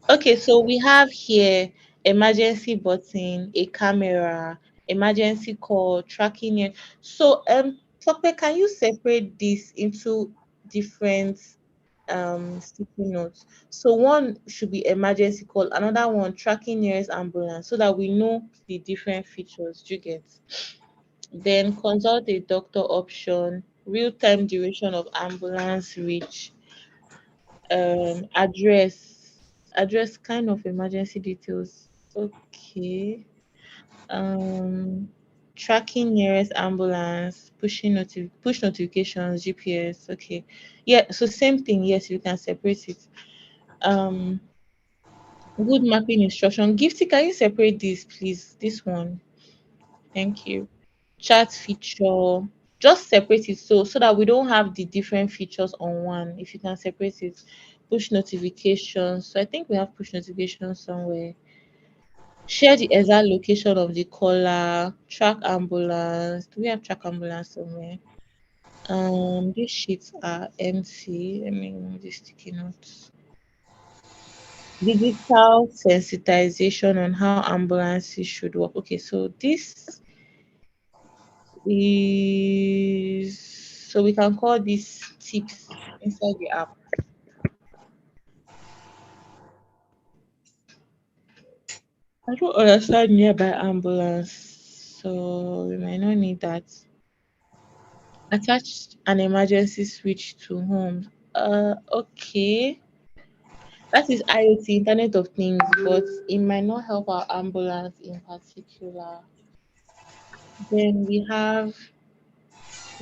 Okay, so we have here emergency button, a camera, emergency call, tracking it. So Tope, can you separate this into different sticky notes? So one should be emergency call, another one tracking nearest ambulance, so that we know the different features. Do you get? Then consult a doctor option, real time duration of ambulance reach, address kind of emergency details. Okay. Um Tracking nearest ambulance, push notifications, GPS. Okay. Yeah, so same thing. Yes, you can separate it. Um Good mapping instruction. Gifty, can you separate this, please? This one. Thank you. Chat feature. Just separate it so that we don't have the different features on one. If you can separate it. Push notifications. So I think we have push notifications somewhere. Share the exact location of the caller. Track ambulance. Do we have track ambulance somewhere? These sheets are empty. Let me remove the sticky notes. Digital sensitization on how ambulances should work. Okay, so this is, so we can call these tips inside the app. I don't understand nearby ambulance, so we might not need that. Attach an emergency switch to home. Okay. That is IoT, Internet of Things, but it might not help our ambulance in particular. Then we have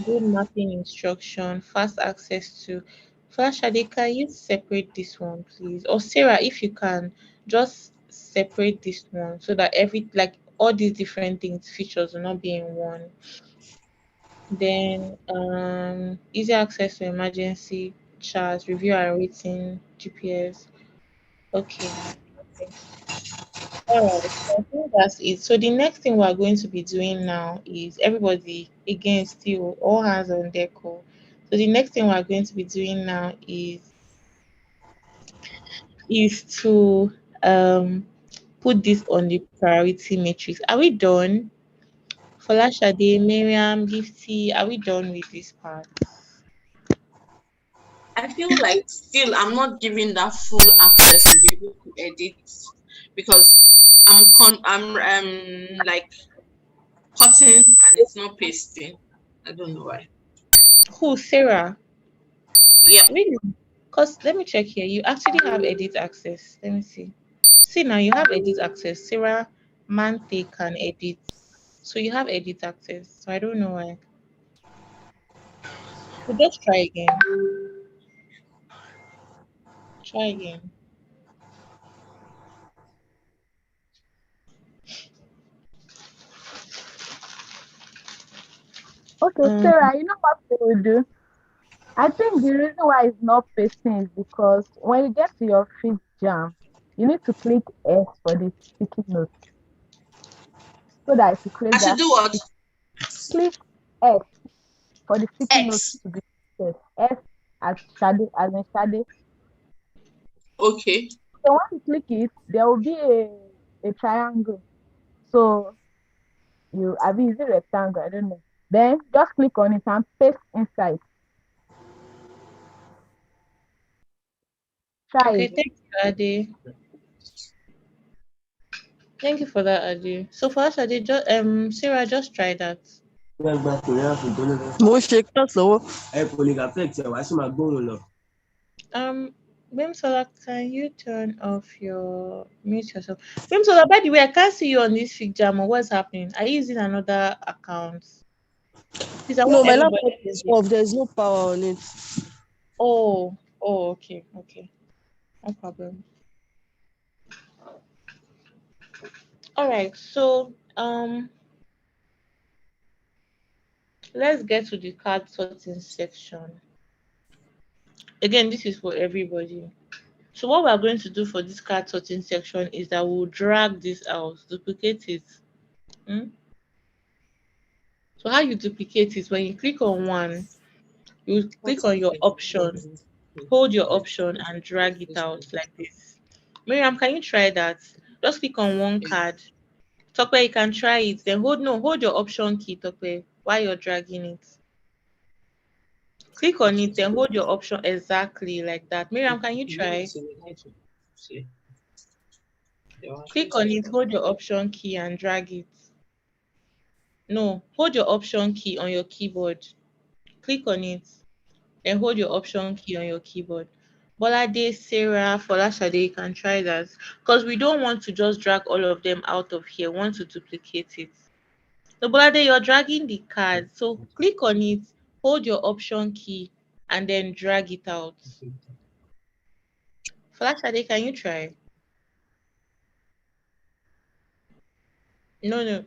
good mapping instruction, fast access to. Flash Ade, can you separate this one, please? Or Sarah, if you can, just separate this one so that every, like, all these different things, features will not be in one. Then easy access to emergency charts, review and rating, GPS. Okay. Okay. All right, so I think that's it. So the next thing we're going to be doing now is everybody again still all hands on deck. Oh. So the next thing we're going to be doing now is to put this on the priority matrix. Are we done? Folashade, Miriam, Gifty, are we done with this part? I feel like still I'm not giving that full access to be able to edit because I'm like cutting and it's not pasting. I don't know why. Who, Sarah? Yep. Really? Because let me check here. You actually have edit access. Let me see. See now, you have edit access. Sarah Mante can edit. So you have edit access. So I don't know why. So just try again. Try again. Okay, Sarah, you know what they will do? I think the reason why it's not pasting is because when you get to your fifth jam, you need to click S for the sticky note so that it will I create should that do what? stick. Click S for the sticky note X. to be created. S as Shade, as in Shade. Okay. So once you click it, there will be a triangle. So I mean, is it rectangle? I don't know. Then just click on it and paste inside. Try Okay, it. thank you, Ade. Thank you for that, Ade. So for us, Ade, Sarah, just try that. Mo ń ṣe class lọ́wọ́. Ẹ kò lè affect ẹ̀ wá sì máa gbóhùn lọ. Bimsola, can you turn off your mute yourself? Bimsola, by the way, I can't see you on this fig jam. What's happening? Are you using another account? Please, I No, want my everybody laptop to is see. off. There's no power on it. Oh, okay, no problem. All right, so let's get to the card sorting section. Again, this is for everybody. So what we are going to do for this card sorting section is that we'll drag this out, duplicate it. Hmm? So how you duplicate it, when you click on one, you click on your option, hold your option and drag it out like this. Miriam, can you try that? Just click on one card. Tokwe, you can try it. Then hold your option key, Tokwe, while you're dragging it. Click on it, then hold your option exactly like that. Miriam, can you try? Click on it, hold your option key and drag it. No, hold your option key on your keyboard. Click on it, then hold your option key on your keyboard. Bolade, Sarah, Folashade, you can try that. Because we don't want to just drag all of them out of here. We want to duplicate it. So Bolade, you're dragging the card. So click on it, hold your option key, and then drag it out. Folashade, can you try? No.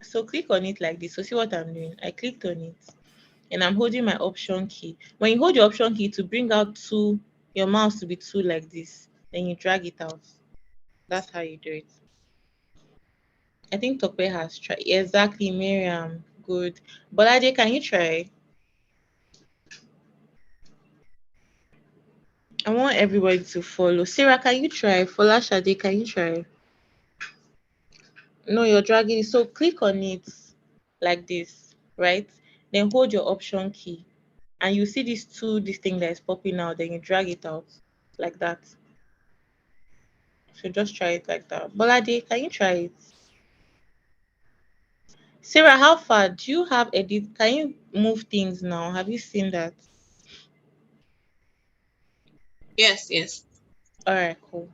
So click on it like this. So see what I'm doing. I clicked on it and I'm holding my option key. When you hold your option key to bring out your mouse to be two like this, then you drag it out. That's how you do it. I think Tokwe has tried. Exactly, Miriam. Good. Bolade, can you try? I want everybody to follow. Sarah, can you try? Folashade, can you try? No, you're dragging it. So click on it like this, right? Then hold your option key. And you see this thing that is popping out, then you drag it out like that. So just try it like that. Bolade, can you try it? Sarah, how far? Do you have edit? Can you move things now? Have you seen that? Yes. All right, cool.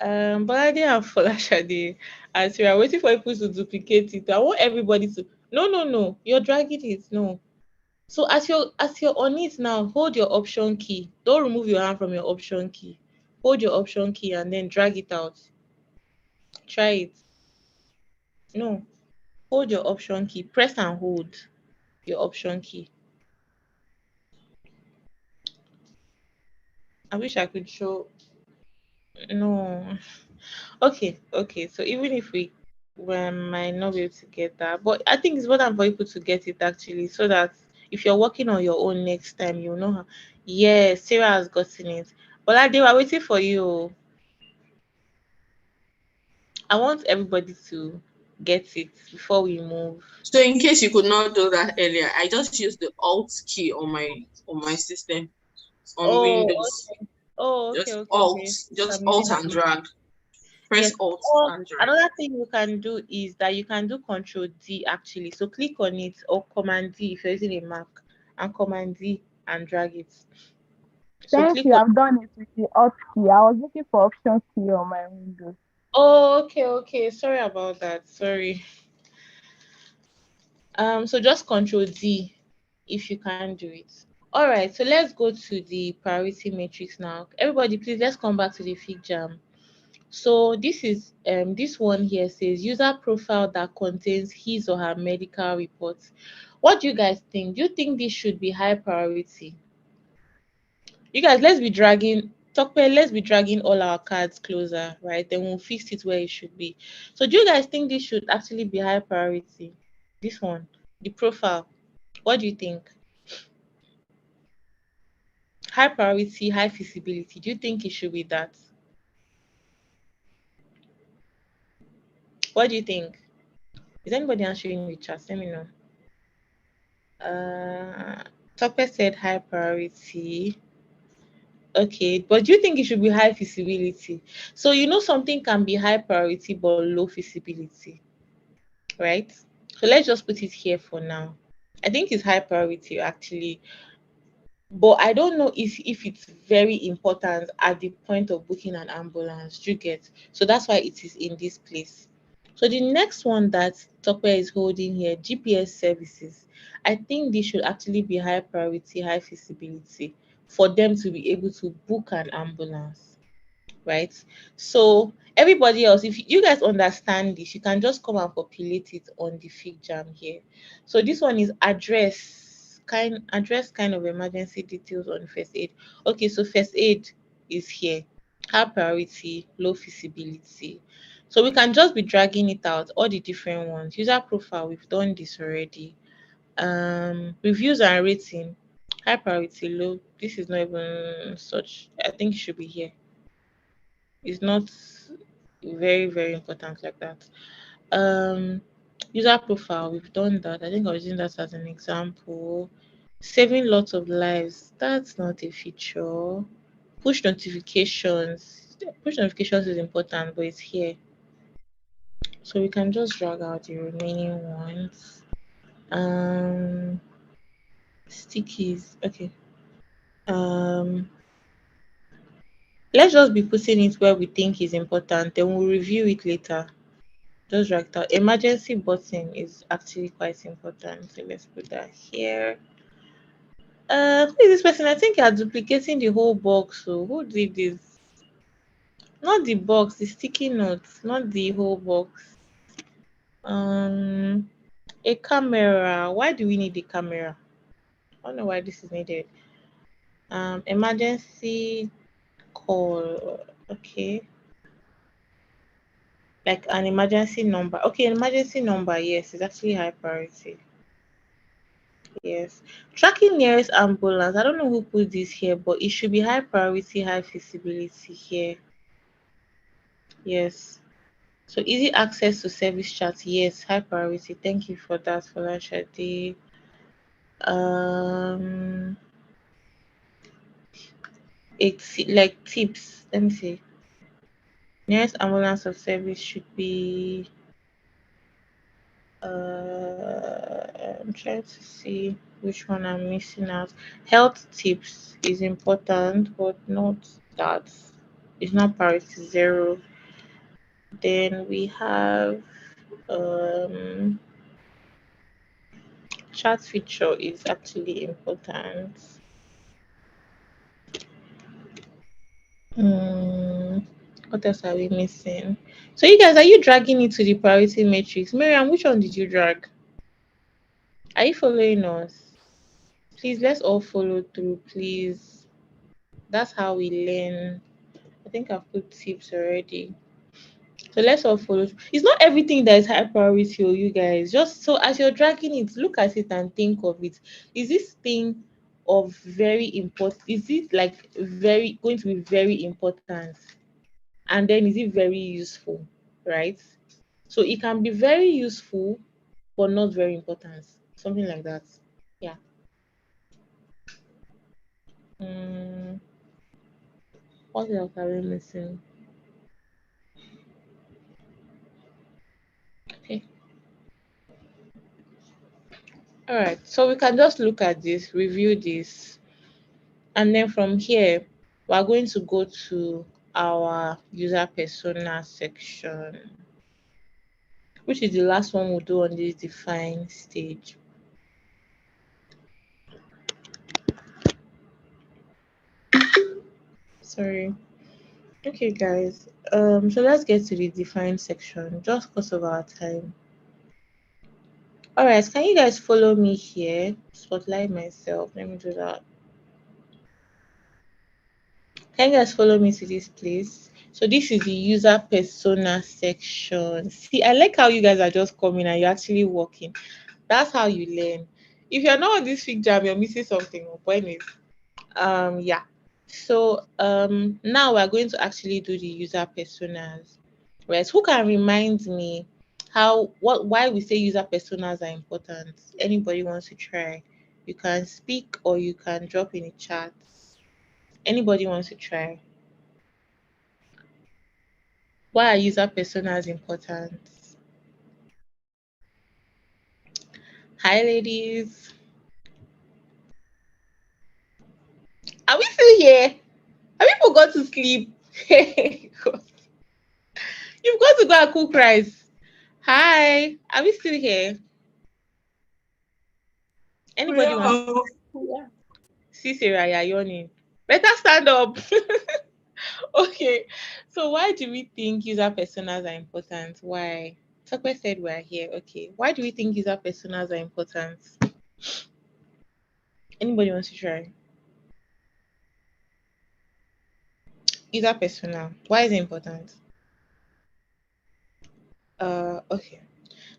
Bolade and Folashade, as we are waiting for people to duplicate it, I want everybody to. No. You're dragging it. No. So as you're on it now, hold your option key. Don't remove your hand from your option key. Hold your option key and then drag it out. Try it. No. Hold your option key. Press and hold your option key. I wish I could show. No. Okay. So even if we might not be able to get that, but I think it's important for people to get it actually, so that if you're working on your own next time, you know how. Yeah, Sarah has gotten it. But they were waiting for you. I want everybody to get it before we move. So in case you could not do that earlier, I just used the Alt key on my system on Oh, Windows. okay. Oh, okay, Just okay, Alt, okay. just I'm Alt using and it. drag. Press Yes. Alt Or and drag. another thing you can do is that you can do Control D actually. So click on it or Command D if you're using a Mac, and Command D and drag it. So Since click you on. have done it with the Alt key, I was looking for option key on my Windows. Oh, okay. Sorry about that. Sorry. So just Control D if you can't do it. All right. So let's go to the priority matrix now. Everybody, please let's come back to the fig jam. So this one here says user profile that contains his or her medical reports. What do you guys think? Do you think this should be high priority? You guys, let's be dragging all our cards closer, right? Then we'll fix it where it should be. So do you guys think this should actually be high priority? This one, the profile. What do you think? High priority, high visibility. Do you think it should be that? What do you think? Is anybody answering the chat? Let me know. Uh, Topper said high priority. Okay, but do you think it should be high visibility? So something can be high priority but low visibility, right? So let's just put it here for now. I think it's high priority actually, but I don't know if it's very important at the point of booking an ambulance. Do you get? So that's why it is in this place. So the next one that Tokwe is holding here, GPS services. I think this should actually be high priority, high visibility for them to be able to book an ambulance, right? So everybody else, if you guys understand this, you can just come and populate it on the fig jam here. So this one is address kind of emergency details on first aid. Okay, so first aid is here. High priority, low visibility. So we can just be dragging it out, all the different ones. User profile, we've done this already. Reviews and rating, high priority, low. This is not even such. I think it should be here. It's not very, very important like that. Um, User profile, we've done that. I think I was using that as an example. Saving lots of lives, that's not a feature. Push notifications. Push notifications is important, but it's here. So we can just drag out the remaining ones. Um, Stickies. Okay. Um, let's just be putting it where we think is important. Then we'll review it later. Just drag it out. Emergency button is actually quite important. So let's put that here. Who is this person? I think you are duplicating the whole box. So who did this? Not the box, the sticky notes, not the whole box. Um, a camera. Why do we need a camera? I don't know why this is needed. Emergency call. Okay, like an emergency number. Okay, an emergency number. Yes, it's actually high priority. Yes. Tracking nearest ambulance. I don't know who put this here, but it should be high priority, high visibility here. Yes. So easy access to service chat. Yes, high priority. Thank you for that, Folashade. Um, it's like tips. Let me see. Nearest ambulance of service should be. I'm trying to see which one I'm missing out. Health tips is important, but not that. It's not priority zero. Then we have um, chat feature is actually important. Hmm, what else are we missing? So you guys, are you dragging it to the priority matrix? Miriam, which one did you drag? Are you following us? Please, let's all follow through, please. That's how we learn. I think I've put tips already. So let's all follow. It's not everything that is high priority, oh, you guys. Just so as you're dragging it, look at it and think of it. Is this thing of very important? Is it like very going to be very important? And then is it very useful? Right? So it can be very useful, but not very important. Something like that. Yeah. Mm, what else are we missing? Okay. All right. So we can just look at this, review this, and then from here, we're going to go to our user persona section, which is the last one we'll do on this define stage. Sorry. Okay, guys. So let's get to the defined section, just because of our time. All right, can you guys follow me here? Spotlight myself. Let me do that. Can you guys follow me to this place? So this is the user persona section. See, I like how you guys are just coming and you're actually working. That's how you learn. If you're not on this fig jam, you're missing something. But anyways, yeah. So now we're going to actually do the user personas. Right? Who can remind me why we say user personas are important? Anybody wants to try? You can speak or you can drop in the chat. Anybody wants to try? Why are user personas important? Hi, ladies. Are we still here? Have people got to sleep? You've got to go and cook rice. Hi, are we still here? Anybody wants to Yeah. Yeah. see Sarah? You're yawning. Better stand up. Okay. So why do we think user personas are important? Why? Tucker said we're here. Okay. Why do we think user personas are important? Anybody wants to try? User persona. Why is it important? Okay.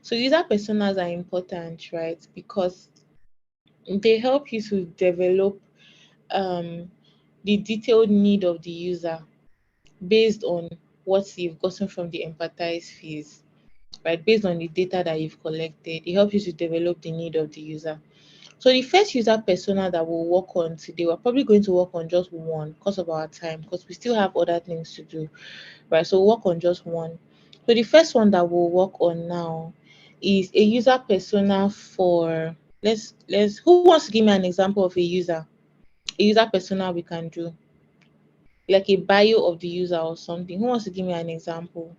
So user personas are important, right? Because they help you to develop um the detailed need of the user based on what you've gotten from the empathize phase, right? Based on the data that you've collected, it helps you to develop the need of the user. So the first user persona that we'll work on today, we're probably going to work on just one because of our time, because we still have other things to do, right? So we'll work on just one. So the first one that we'll work on now is a user persona for let's who wants to give me an example of a user persona we can do like a bio of the user or something. Who wants to give me an example?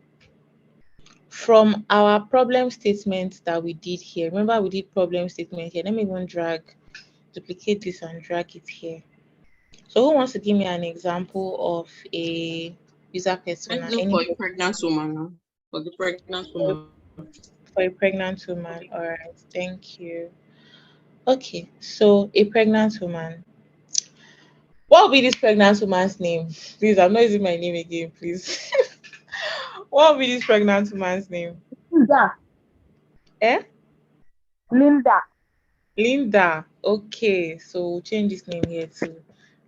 From our problem statement that we did here. Remember we did problem statement here. Let me even duplicate this and drag it here. So who wants to give me an example of a user Let's persona? do for a Anybody? pregnant woman now. For the pregnant woman. For a pregnant woman. All right, thank you. Okay, so a pregnant woman. What will be this pregnant woman's name? Please, I'm not using my name again, please. What will be this pregnant woman's name? Linda. Eh? Linda. Linda. Okay, so we'll change this name here to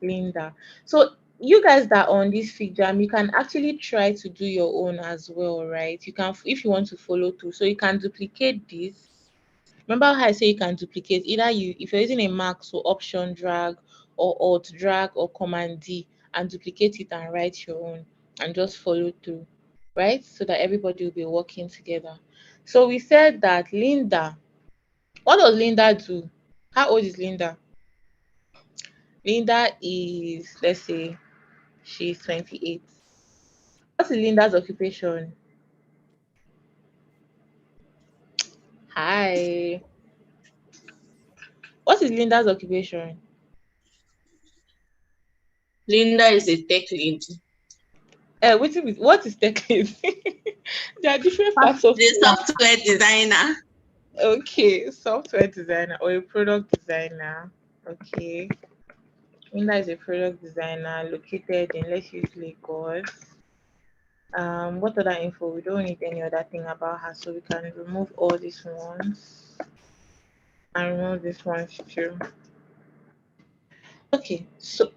Linda. So you guys that are on this fig jam, you can actually try to do your own as well, right? You can if you want to follow through. So you can duplicate this. Remember how I say you can duplicate either you if you're using a Mac, so option drag or alt drag or command D and duplicate it and write your own and just follow through, right? So that everybody will be working together. So we said that Linda, what does Linda do? How old is Linda? Linda is, let's say, she's 28. What is Linda's occupation? Hi. What is Linda's occupation? Linda is a tech lead. What is tech lead? There are different parts of The software designer. okay, software designer or a product designer. Okay. Linda is a product designer located in let's use Lagos. What other info? We don't need any other thing about her, so we can remove all these ones and remove this one too. Okay, so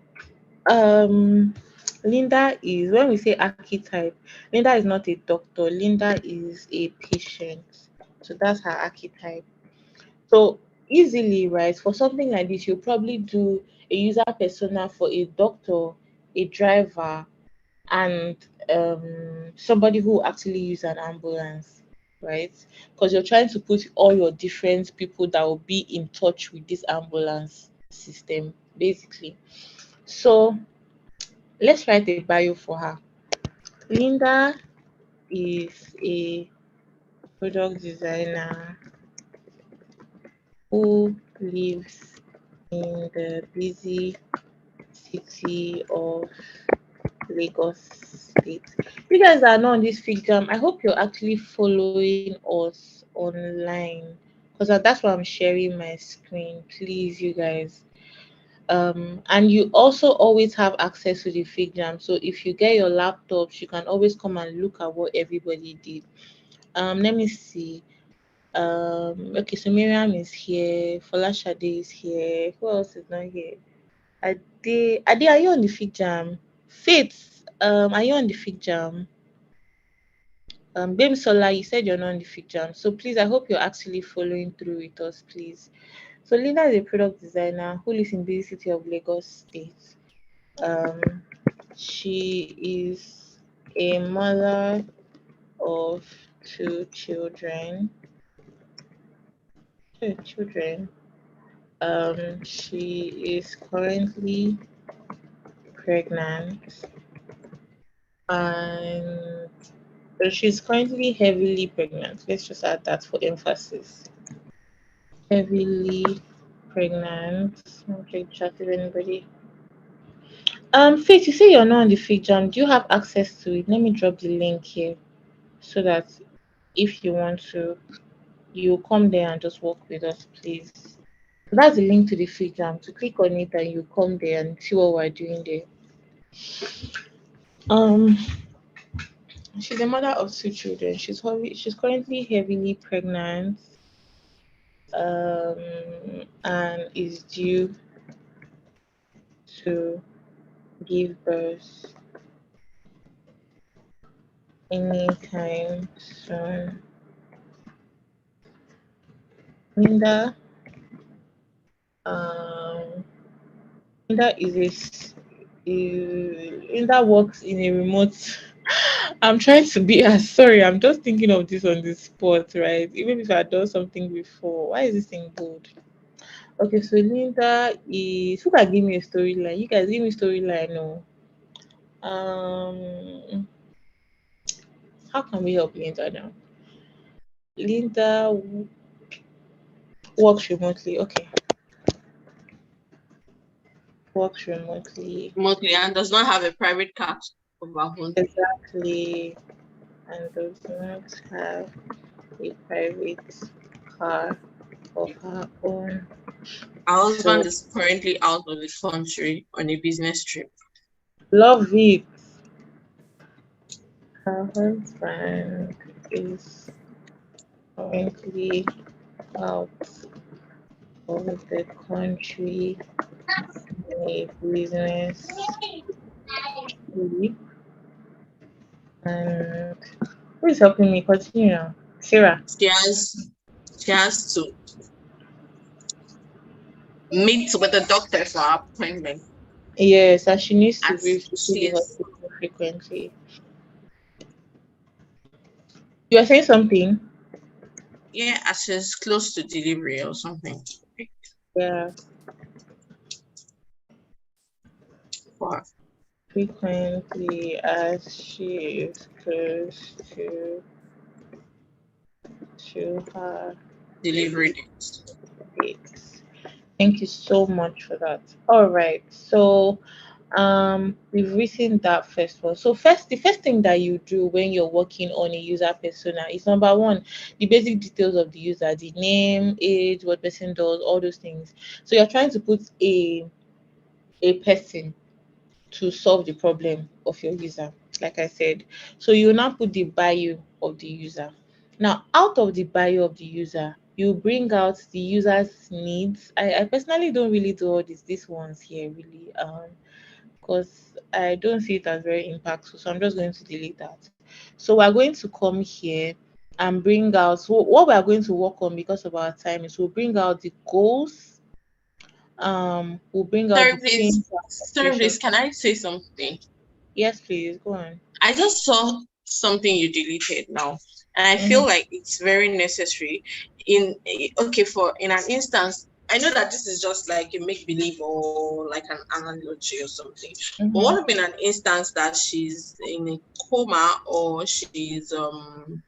Linda is when we say archetype, Linda is not a doctor, Linda is a patient. So that's her archetype. So easily, right, for something like this, you'll probably do a user persona for a doctor, a driver, and somebody who actually use an ambulance, right? Because you're trying to put all your different people that will be in touch with this ambulance system, basically. So let's write a bio for her. Linda is a product designer who lives in the busy city of Lagos. it. You guys are not on this fig jam. I hope you're actually following us online because that's why I'm sharing my screen. Please, you guys. And you also always have access to the fig jam. So if you get your laptops, you can always come and look at what everybody did. Let me see. Okay, so Miriam is here. Folashade is here. Who else is not here? Ade, are you on the fig jam? Faith, are you on the fig jam? Bim Sola, you said you're not on the fig jam. So please, I hope you're actually following through with us, please. So Linda is a product designer who lives in the city of Lagos State. Um, she is a mother of two children. Two children. She is currently pregnant and she's currently heavily pregnant. Let's just add that for emphasis. Heavily pregnant. Okay, chat with anybody. Faith, you say you're not on the fig jam. Do you have access to it? Let me drop the link here so that if you want to, you come there and just work with us, please. So that's the link to the fig jam. To click on it and you come there and see what we're doing there. Um, she's a mother of two children. She's currently heavily pregnant. And is due to give birth anytime soon. Linda, um, Linda Linda works in a remote. I'm trying to be as sorry. I'm just thinking of this on the spot, right? Even if I done something before, why is this thing bold? Okay, so Linda is who can give me a storyline? You guys give me storyline. No. Um, how can we help Linda now? Linda works remotely. Okay, works remotely. Remotely and does not have a private car of her own. Exactly, and does not have a private car of her own. Her husband So is currently out of the country on a business trip. love it. Her husband is currently out of the country on a business trip. And who is helping me? Continue now. Sarah. She has to meet with the doctor for her appointment. Yes, and she needs to As visit the she's hospital frequently. You are saying something? as she's close to delivery or something. Yeah, For her. frequently as she is close to her Delivery dates. dates. Thank you so much for that. All right, so we've written that first one. So the first thing that you do when you're working on a user persona is number one, the basic details of the user, the name, age, what person does, all those things. So you're trying to put a person to solve the problem of your user, like I said. So you now put the bio of the user. Now, out of the bio of the user, you bring out the user's needs. I personally don't really do all these ones here, really, because I don't see it as very impactful. So I'm just going to delete that. So we're going to come here and bring out, so what we are going to work on because of our time is we'll bring out the goals, we'll bring out the pains and Sorry, frustrations. please, can I say something? Yes, please go on. I just saw something you deleted now, and I feel Mhm. like it's very necessary. For in an instance, I know that this is just like a make believe or like an analogy or something. But what Mhm. if in an instance that she's in a coma or she's under,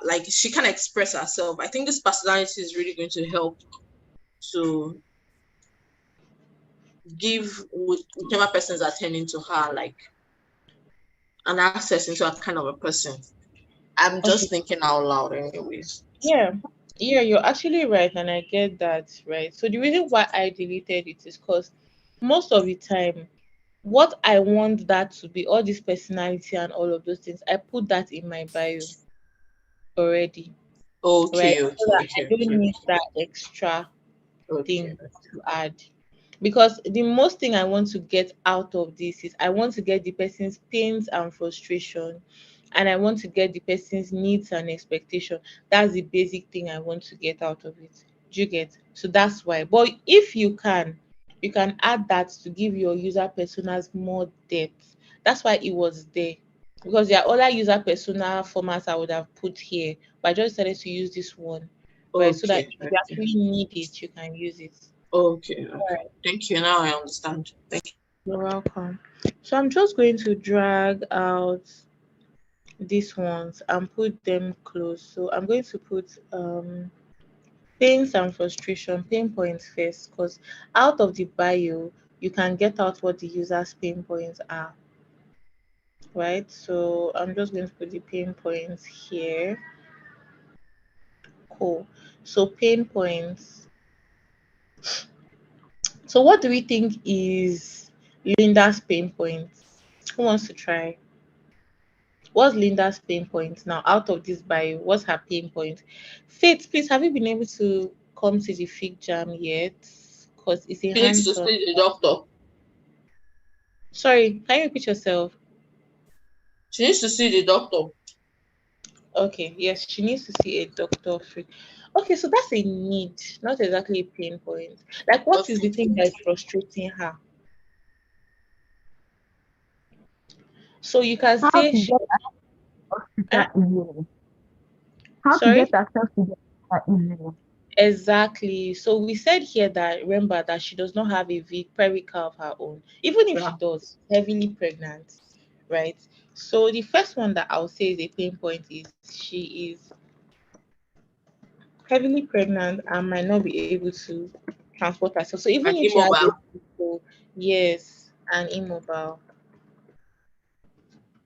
like she can express herself? I think this personality is really going to help to give whichever person is attending to her like an access into a kind of a person. I'm Okay. just thinking out loud, anyways. Yeah. Yeah, you're actually right, and I get that, right? So the reason why I deleted it is because most of the time, what I want that to be, all this personality and all of those things, I put that in my bio already, right? Okay, So okay, that I okay, don't okay, need that extra okay. thing to add. Because the most thing I want to get out of this is I want to get the person's pains and frustration, and I want to get the person's needs and expectation. That's the basic thing I want to get out of it. Do you get? So that's why. But if you can add that to give your user personas more depth. That's why it was there. Because there are other user persona formats I would have put here, but I just decided to use this one, right? So that Okay, if you okay, actually need it, you can use it. okay, okay. Alright, Thank you. Now I understand. Thank you're welcome. So I'm just going to drag out these ones and put them close. So I'm going to put pains and frustration, pain points first, because out of the bio, you can get out what the user's pain points are, right? So I'm just going to put the pain points here. Cool. So pain points. So what do we think is Linda's pain points? Who wants to try? What's Linda's pain point now out of this bio? What's her pain point? Faith, please, have you been able to come to the fig jam yet? Because it's a you. She needs to hands on. see the doctor. Sorry, can you repeat yourself? She needs to see the doctor. Okay, yes, she needs to see a doctor. Free. Okay, so that's a need, not exactly a pain point. Like, what is Okay. the thing that is frustrating her? So you can How say, to she, get eh? access easily. How to get Sorry? access to the easily. Exactly. So we said here that remember that she does not have a private car of her own. Even if she Yeah. does, heavily pregnant, right? So the first one that I'll say is a pain point is she is heavily pregnant and might not be able to transport herself. So even And if she has a immobile. vehicle, yes, and immobile.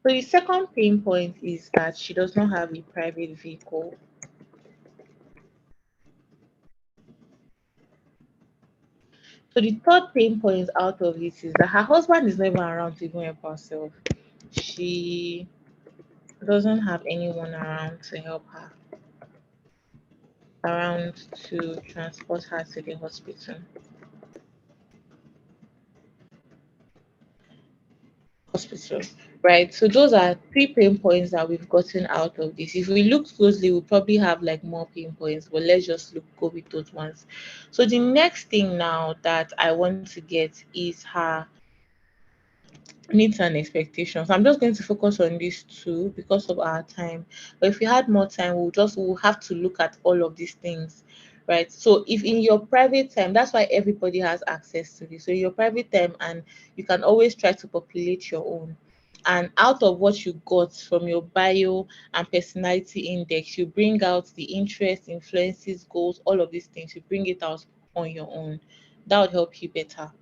So the second pain point is that she does not have a private vehicle. So the third pain point out of it is that her husband is not even around to even help herself. She doesn't have anyone around to help her, around to transport her to the hospital, right? So those are three pain points that we've gotten out of this. If we look closely, we'll probably have like more pain points, but let's just go with those ones. So the next thing now that I want to get is her needs and expectations. I'm just going to focus on these two because of our time. But if we had more time, we'll have to look at all of these things, right? So if in your private time, that's why everybody has access to this. So in your private time, and you can always try to populate your own. And out of what you got from your bio and personality index, you bring out the interests, influences, goals, all of these things. You bring it out on your own. That would help you better.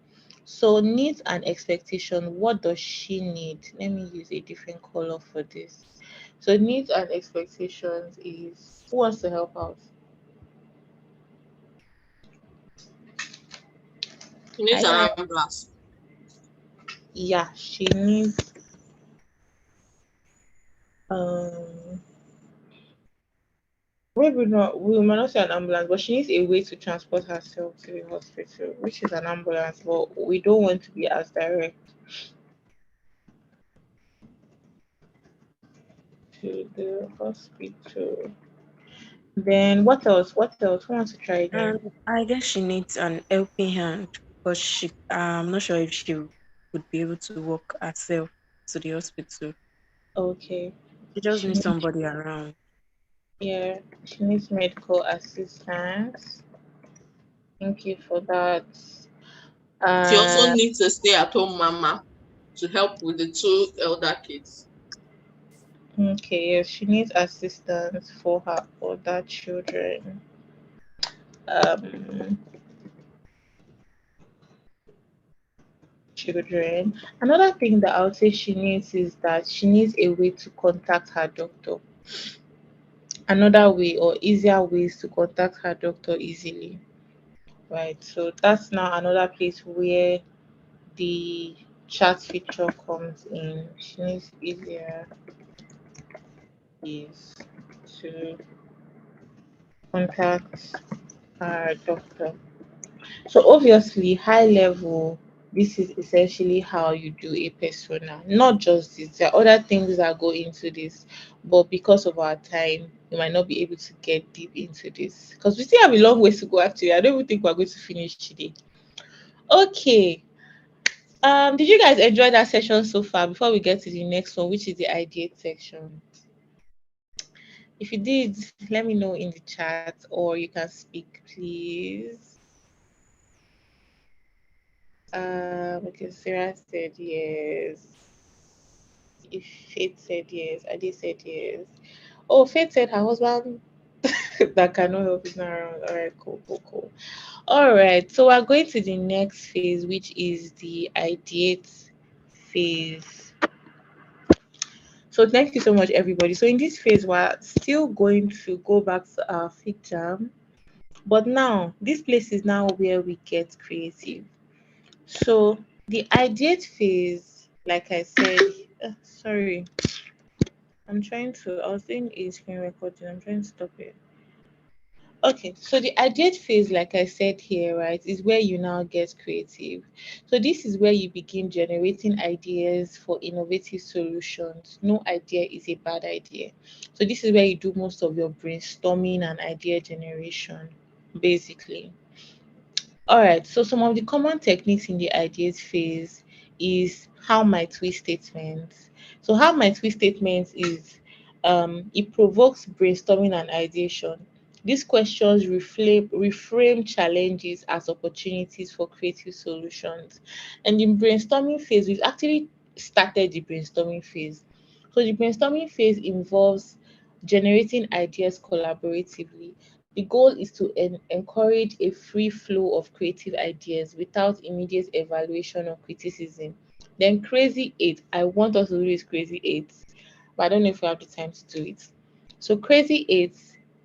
So needs and expectation, what does she need? Let me use a different color for this. So needs and expectations is who wants to help out? She needs Are you an around? ambulance. Yeah, she needs um maybe not we might not say an ambulance, but she needs a way to transport herself to the hospital, which is an ambulance, but we don't want to be as direct to the hospital. Then what else? What else? Who wants to try again? And I guess she needs an helping hand because I'm not sure if she would be able to walk herself to the hospital. Okay. She just She needs needs somebody around. Yeah, she needs medical assistance. Thank you for that. She also Uh, needs a stay-at-home mama to help with the two elder kids. okay, yes, she needs assistance for her older children. children. Another thing that I would say she needs is that she needs a way to contact her doctor. Another way or easier ways to contact her doctor easily. Right. So that's now another place where the chat feature comes in. She needs easier ways to contact her doctor. So obviously, high level, this is essentially how you do a persona. Not just this, there are other things that go into this, but because of our time, we might not be able to get deep into this because we still have a long ways to go. Actually, I don't even think we're going to finish today. Okay. Did you guys enjoy that session so far? Before we get to the next one, which is the ideate section. If you did, let me know in the chat or you can speak, please. Okay, Sarah said yes. If Faith said yes, Adi said yes. Oh, Faith said her husband that cannot help is not around. All right, cool, cool, cool. All right, so we're going to the next phase, which is the ideate phase. So thank you so much, everybody. So in this phase, we're still going to go back to our fig jam, but now this place is now where we get creative. So the ideate phase, like I said, sorry, I'm trying to, I was doing a screen recording, I'm trying to stop it. Okay, so the ideate phase, like I said here, right, is where you now get creative. So this is where you begin generating ideas for innovative solutions. No idea is a bad idea. So this is where you do most of your brainstorming and idea generation, basically. All right, so some of the common techniques in the ideas phase is how might we statements. So how might we statements is it provokes brainstorming and ideation. These questions reframe challenges as opportunities for creative solutions. And in brainstorming phase, we've actually started the brainstorming phase. So the brainstorming phase involves generating ideas collaboratively. The goal is to encourage a free flow of creative ideas without immediate evaluation or criticism. Then crazy eight, I want us to do this crazy eight, but I don't know if we have the time to do it. So crazy eight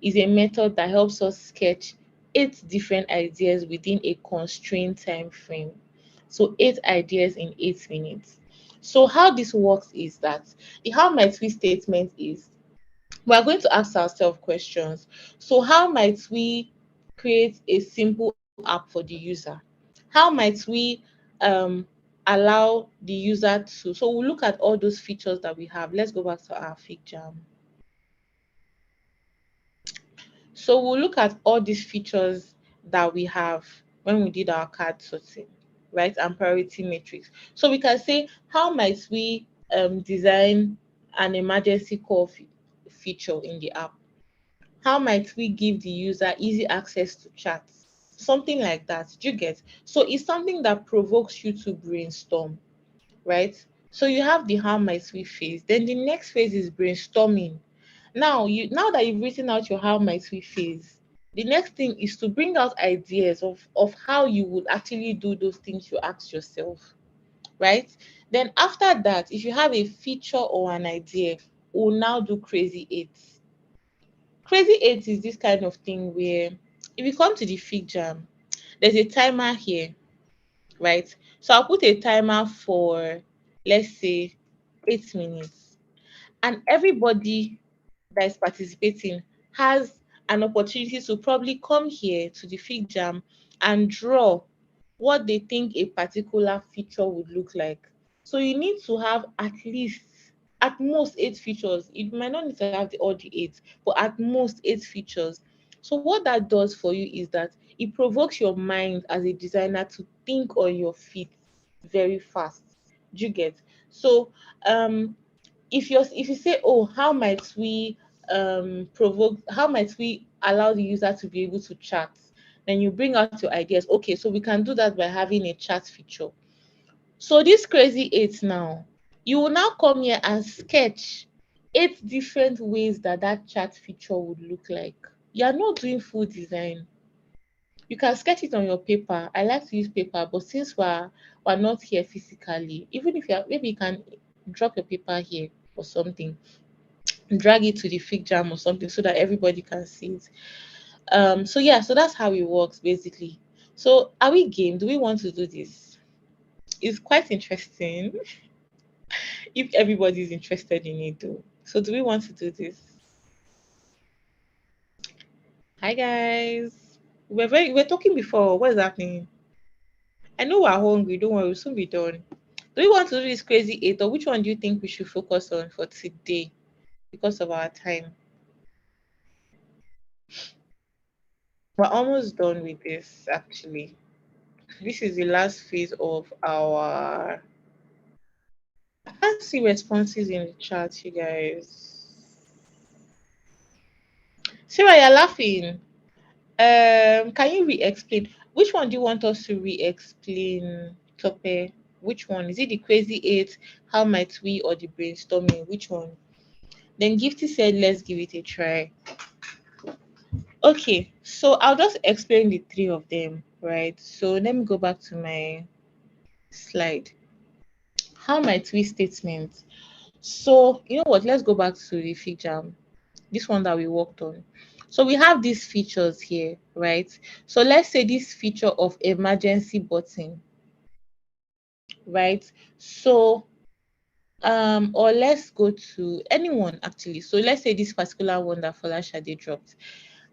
is a method that helps us sketch 8 different ideas within a constrained time frame. So 8 ideas in 8 minutes. So how this works is that the how might we statement is we are going to ask ourselves questions. So, how might we create a simple app for the user? How might we um, allow the user to? So, we'll look at all those features that we have. Let's go back to our fig jam. So, we'll look at all these features that we have when we did our card sorting, right? And priority matrix. So, we can say, how might we design an emergency call feature in the app? How might we give the user easy access to chat? Something like that. Do you get? So it's something that provokes you to brainstorm, right? So you have the how might we phase. Then the next phase is brainstorming. Now that you've written out your how might we phase, the next thing is to bring out ideas of how you would actually do those things you ask yourself, right? Then after that, if you have a feature or an idea, we'll now do crazy eights. Crazy eight is this kind of thing where if you come to the fig jam, there's a timer here, right? So I'll put a timer for, let's say, 8 minutes. And everybody that is participating has an opportunity to probably come here to the fig jam and draw what they think a particular feature would look like. So you need to have at most 8 features. You might not need to have all the eight, but at most 8 features. So what that does for you is that it provokes your mind as a designer to think on your feet very fast. Do you get? So if you say, oh, how might we allow the user to be able to chat, then you bring out your ideas. Okay, so we can do that by having a chat feature. So this crazy eight now, you will now come here and sketch 8 different ways that chat feature would look like. You are not doing full design. You can sketch it on your paper. I like to use paper, but since we're not here physically, even if you're maybe you can drop your paper here or something, drag it to the fig jam or something so that everybody can see it. So yeah, so that's how it works basically. So are we game? Do we want to do this? It's quite interesting if everybody is interested in it though. So do we want to do this? Hi guys. We're talking before. What is happening? I know we're hungry, don't worry, we'll soon be done. Do we want to do this crazy eight or which one do you think we should focus on for today because of our time? We're almost done with this actually. This is the last phase of our I can't see responses in the chat, you guys. Sarah, you're laughing. Can you re-explain? Which one do you want us to re-explain, Tope? Which one? Is it the crazy eight? How might we or the brainstorming? Which one? Then Gifty said, let's give it a try. Okay, so I'll just explain the three of them, right? So let me go back to my slide. How might we statement? So you know what? Let's go back to the fig jam. This one that we worked on. So we have these features here, right? So let's say this feature of emergency button, right? So or let's go to anyone actually. So let's say this particular one that Folashade dropped.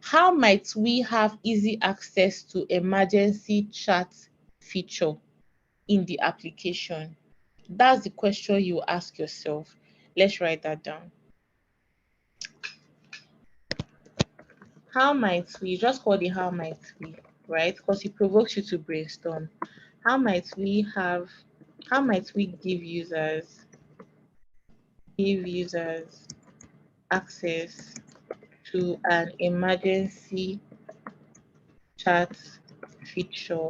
How might we have easy access to emergency chat feature in the application? That's the question you ask yourself. Let's write that down. How might we, just call it how might we, right? Because it provokes you to brainstorm. How might we have, how might we give users access to an emergency chat feature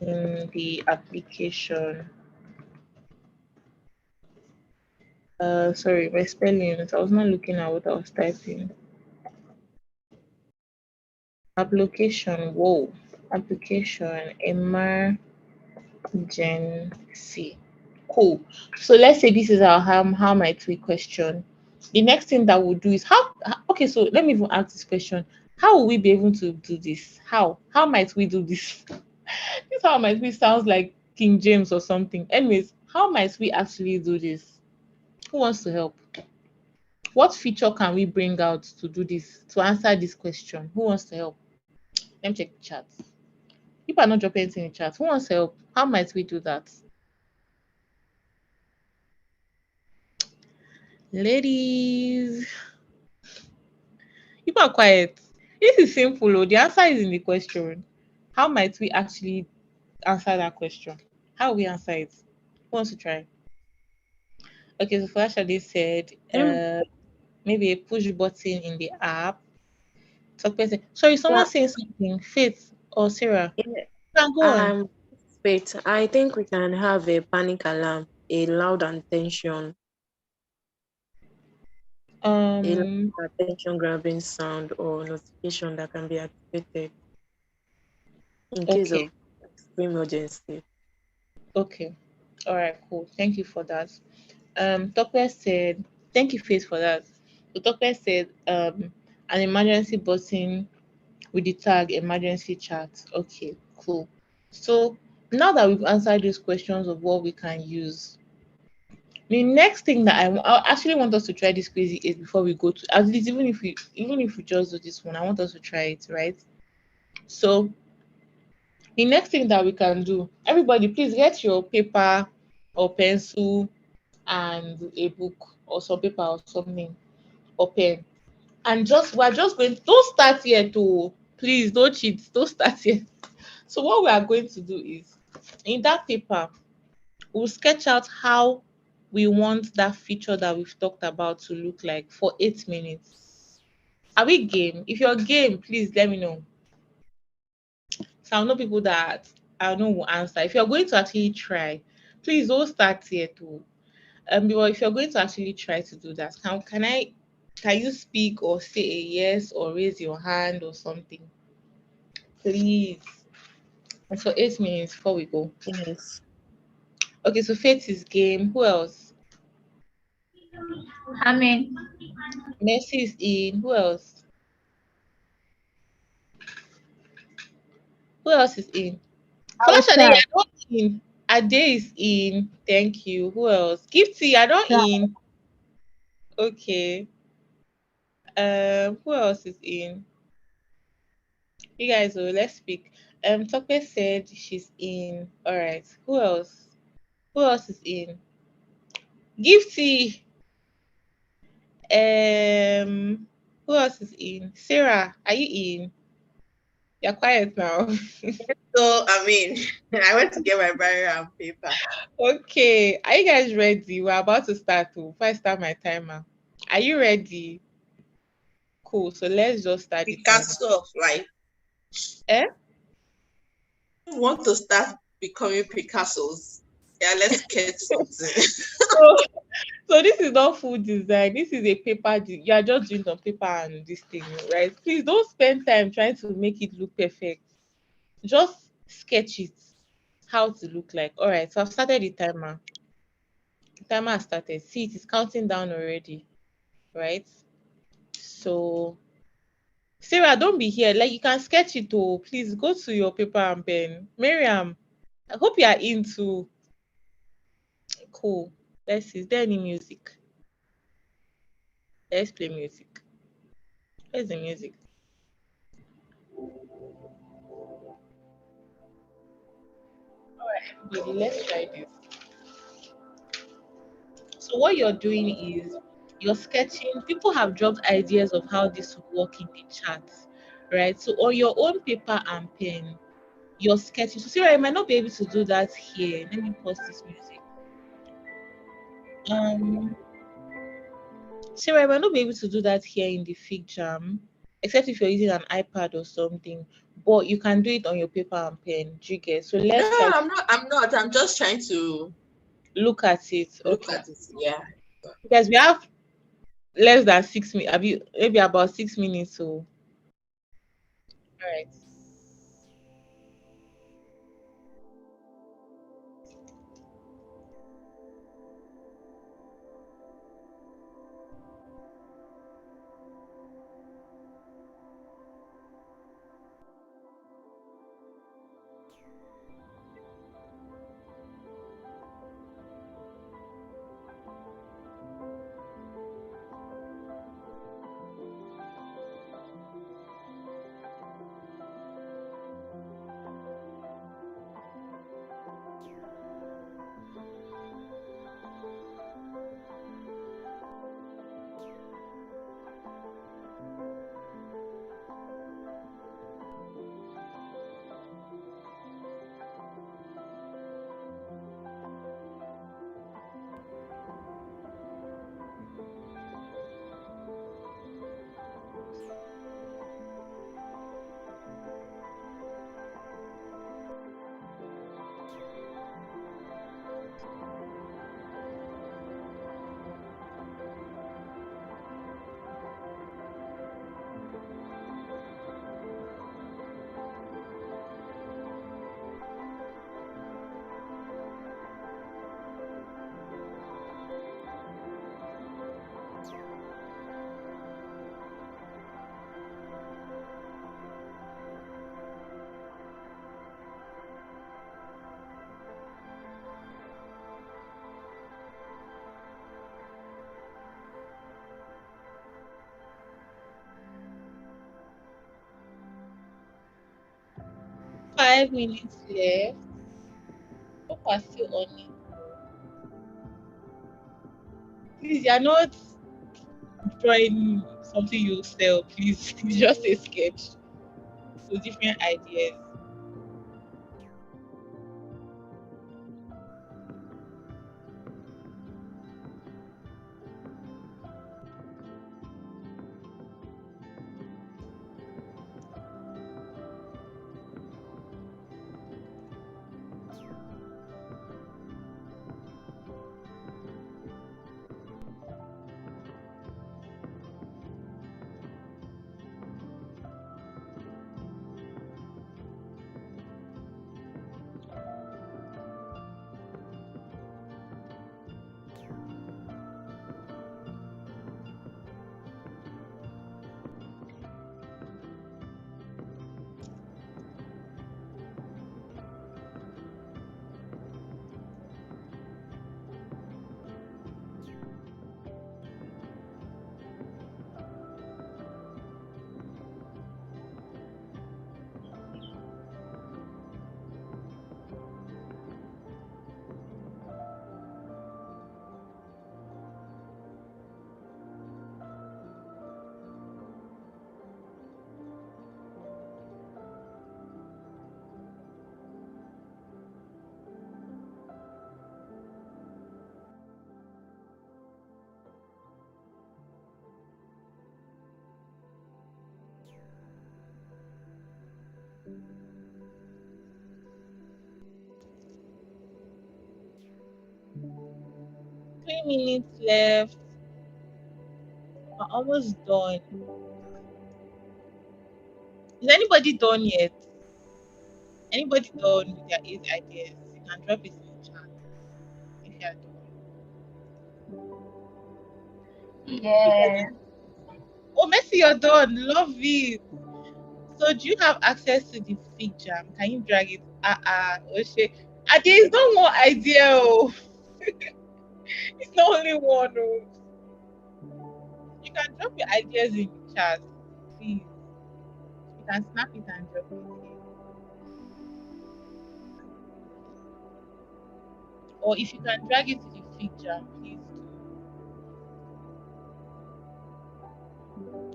in the application? Sorry, my spellings. I was not looking at what I was typing. Application, whoa. Application, emergency. Cool. So let's say this is our how might we question. The next thing that we'll do is okay, so let me even ask this question. How will we be able to do this? How might we do this? This how might we sounds like King James or something. Anyways, how might we actually do this? Who wants to help? What feature can we bring out to do this, to answer this question? Who wants to help? Let me check the chat. People are not dropping anything in the chat. Who wants to help? How might we do that? Ladies, people are quiet. This is simple. Oh. The answer is in the question. How might we actually answer that question? How will we answer it? Who wants to try? Okay, so Flashade said Mm, maybe a push button in the app. Sorry, yeah, someone saying something. Faith or Sarah? yeah. You can go on. Um, wait, I think we can have a panic alarm, a loud attention, a loud Um, attention grabbing sound or notification that can be activated in case okay, of extreme urgency. okay. All right, cool. Thank you for that. Tokwe said, thank you, Faith, for that. So Tokwe said, an emergency button with the tag emergency chat. Okay, cool. So now that we've answered these questions of what we can use, the next thing that I actually want us to try this crazy is before we go to at least even if we just do this one, I want us to try it, right? So the next thing that we can do, everybody, please get your paper or pencil and a book or some paper or something or pen, and we're just going. Don't start here to please don't cheat. Don't start here. So what we are going to do is in that paper, we'll sketch out how we want that feature that we've talked about to look like for 8 minutes. Are we game? If you're game, please let me know. So I'll know people that I know will answer. If you're going to actually try, please don't start here too. But if you're going to actually try to do that, can I? Can you speak or say a yes or raise your hand or something? Please. And for 8 minutes before we go. Yes. Okay, so Faith is game. Who else? I mean, Mercy is in. Who else? Who else is in? I will Folashade, try. you're not in. Ade is in. Thank you. Who else? Gifty, you're not Try. in. Okay. Who else is in? You guys, let's speak. Tope said she's in. All right. Who else? Who else is in? Gifty. Who else is in? Sarah, are you in? You're quiet now. So I mean, I went to get my barrier and paper. Okay. Are you guys ready? We're about to start. If I start my timer. Are you ready? Cool. So let's just start the timer. Picasso of life. Eh? You want to start becoming Picassos? Yeah, let's get something. So, so this is not full design. This is a paper. You are just doing on paper and this thing, right? Please don't spend time trying to make it look perfect. Just sketch it how to look like. All right. So I've started the timer. The timer has started. See, it is counting down already, right? So Sarah, don't be here. Like you can sketch it. Oh, please go to your paper and pen. Miriam, I hope you are into. Cool. Let's see. Is there any music? Let's play music. Where's the music? Everybody, let's try this. So what you're doing is you're sketching. People have dropped ideas of how this would work in the chat, right? So on your own paper and pen, you're sketching. So Sarah, you might not be able to do that here. Let me pause this music. Um, Sarah, you might not be able to do that here in the Fig Jam, except if you're using an iPad or something. But you can do it on your paper and pen. Do you get? So No, let's try to I'm not. I'm not. I'm just trying to look at it. look Okay. at it. Yeah. Because we have less than 6 minutes, maybe about 6 minutes. So, all right. 5 minutes left. Hope are still on it. Please, you're not drawing something you sell. Please, it's just a sketch. So different ideas. minutes left. We're almost done. Is anybody done yet? Anybody done with their eight ideas? You can drop it in the chat if you are done. You Yeah. guys, oh, Messi, you're done. Love it. So, do you have access to the fig jam? Can you drag it? Oshe. There is no more idea. Oh. It's not only one. Oh. You can drop your ideas in the chat, please. You can snap it and drop it here. Or if you can drag it to the fig jam, please do.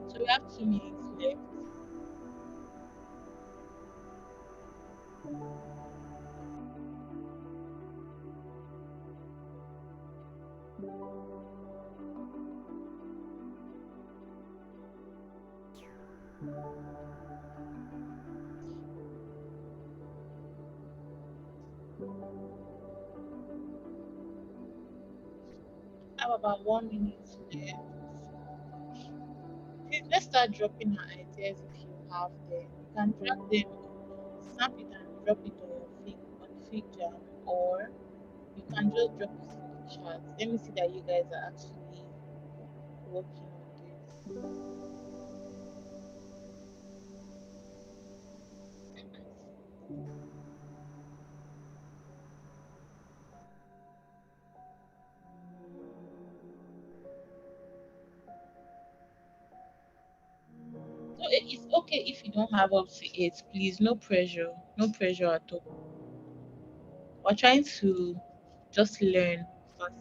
So we have 2 minutes left. I have about 1 minute left. Please let's start dropping our ideas if you have them. You can drag them, snap it and drop it on your fig on the fig jam, or you can just drop it in the chat. Let me see that you guys are actually working on this. So it's okay if you don't have up to eight, please. No pressure. No pressure at all. We're trying to just learn faster.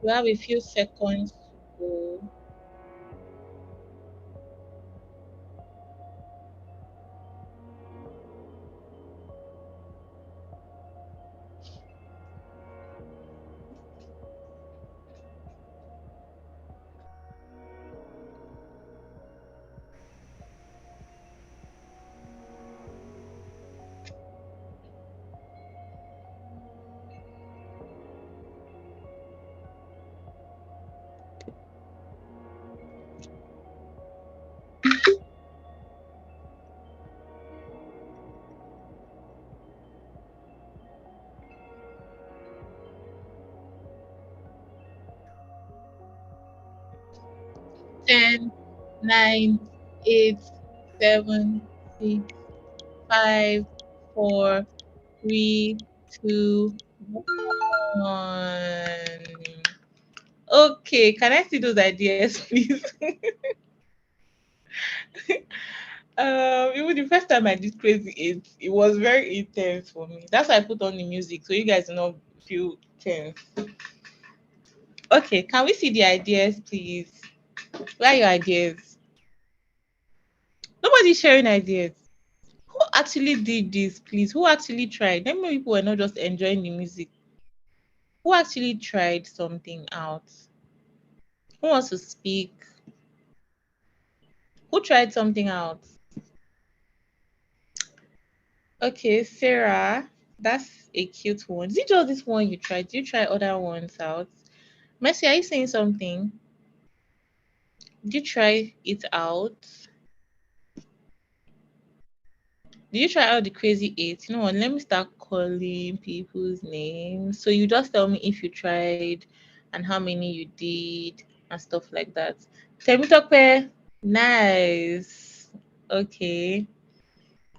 We have a few seconds to go. 10, 9, 8, 7, 6, 5, 4, 3, 2, 1. Okay, can I see those ideas, please? Even the first time I did crazy it was very intense for me. That's why I put on the music so you guys do not feel tense. Okay, can we see the ideas, please? Where are your ideas? Nobody's sharing ideas. Who actually did this, please? Who actually tried? Let me know people were not just enjoying the music. Who actually tried something out? Who wants to speak? Who tried something out? Okay, Sarah, that's a cute one. Is it just this one you tried? Did you try other ones out? Mercy, are you saying something? Did you try it out? Did you try out the crazy eight? You know what? Let me start calling people's names. So you just tell me if you tried and how many you did and stuff like that. Temitope, nice. Okay.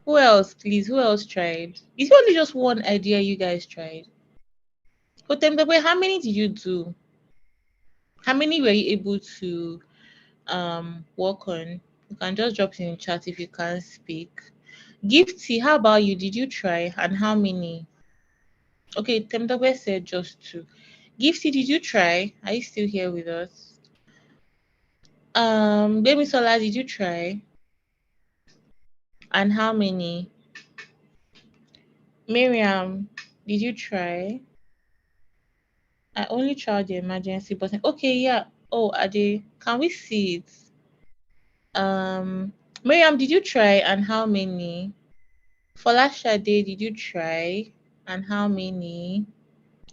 Who else, please? Who else tried? Is it only just one idea you guys tried? So Temitope, how many did you do? How many were you able to work on? You can just drop it in the chat if you can't speak. Gifty, how about you? Did you try and how many? Okay, Temdobe said just two. Gifty, did you try? Are you still here with us? Baby Sola, did you try? And how many? Miriam, did you try? I only tried the emergency button. Okay, yeah. Oh, Ade, can we see it? Miriam, did you try and how many? Folashade, did you try and how many?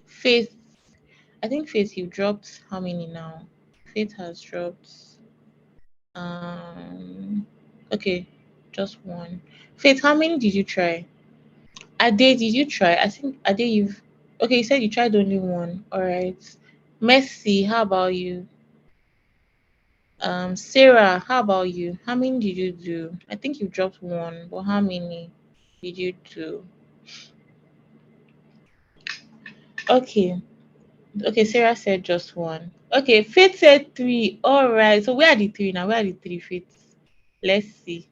Faith, I think Faith, you dropped how many now? Faith has dropped. Um, okay, just one. Faith, how many did you try? Ade, did you try? I think Ade, you've. Okay, you said you tried only one. All right. Mercy, how about you? Sarah, how about you? How many did you do? I think you dropped one, but how many did you do? Okay. Okay, Sarah said just one. Okay, Faith said three. All right. So where are the three now? Where are the three, Faith? Let's see.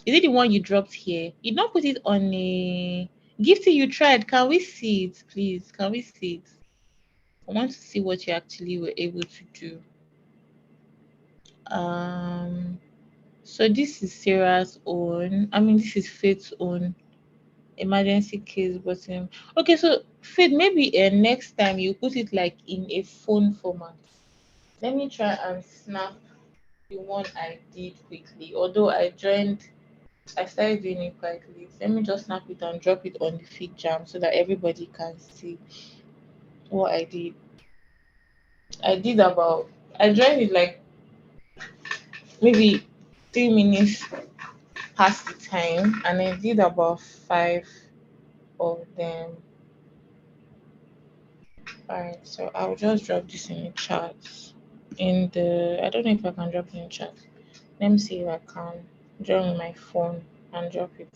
Is it the one you dropped here? You don't put it on a Gifty you tried. Can we see it, please? Can we see it? I want to see what you actually were able to do. Um, so this is Sarah's own. I mean, this is Faith's own emergency case button. Okay, so Faith, maybe next time you put it like in a phone format. Let me try and snap the one I did quickly. Although I started doing it quite late. Let me just snap it and drop it on the feed jam so that everybody can see what I did. I did about, I joined it like maybe 3 minutes past the time, and I did about five of them. Alright, so I'll just drop this in the chat. I don't know if I can drop it in the chat. Let me see if I can join my phone and drop it.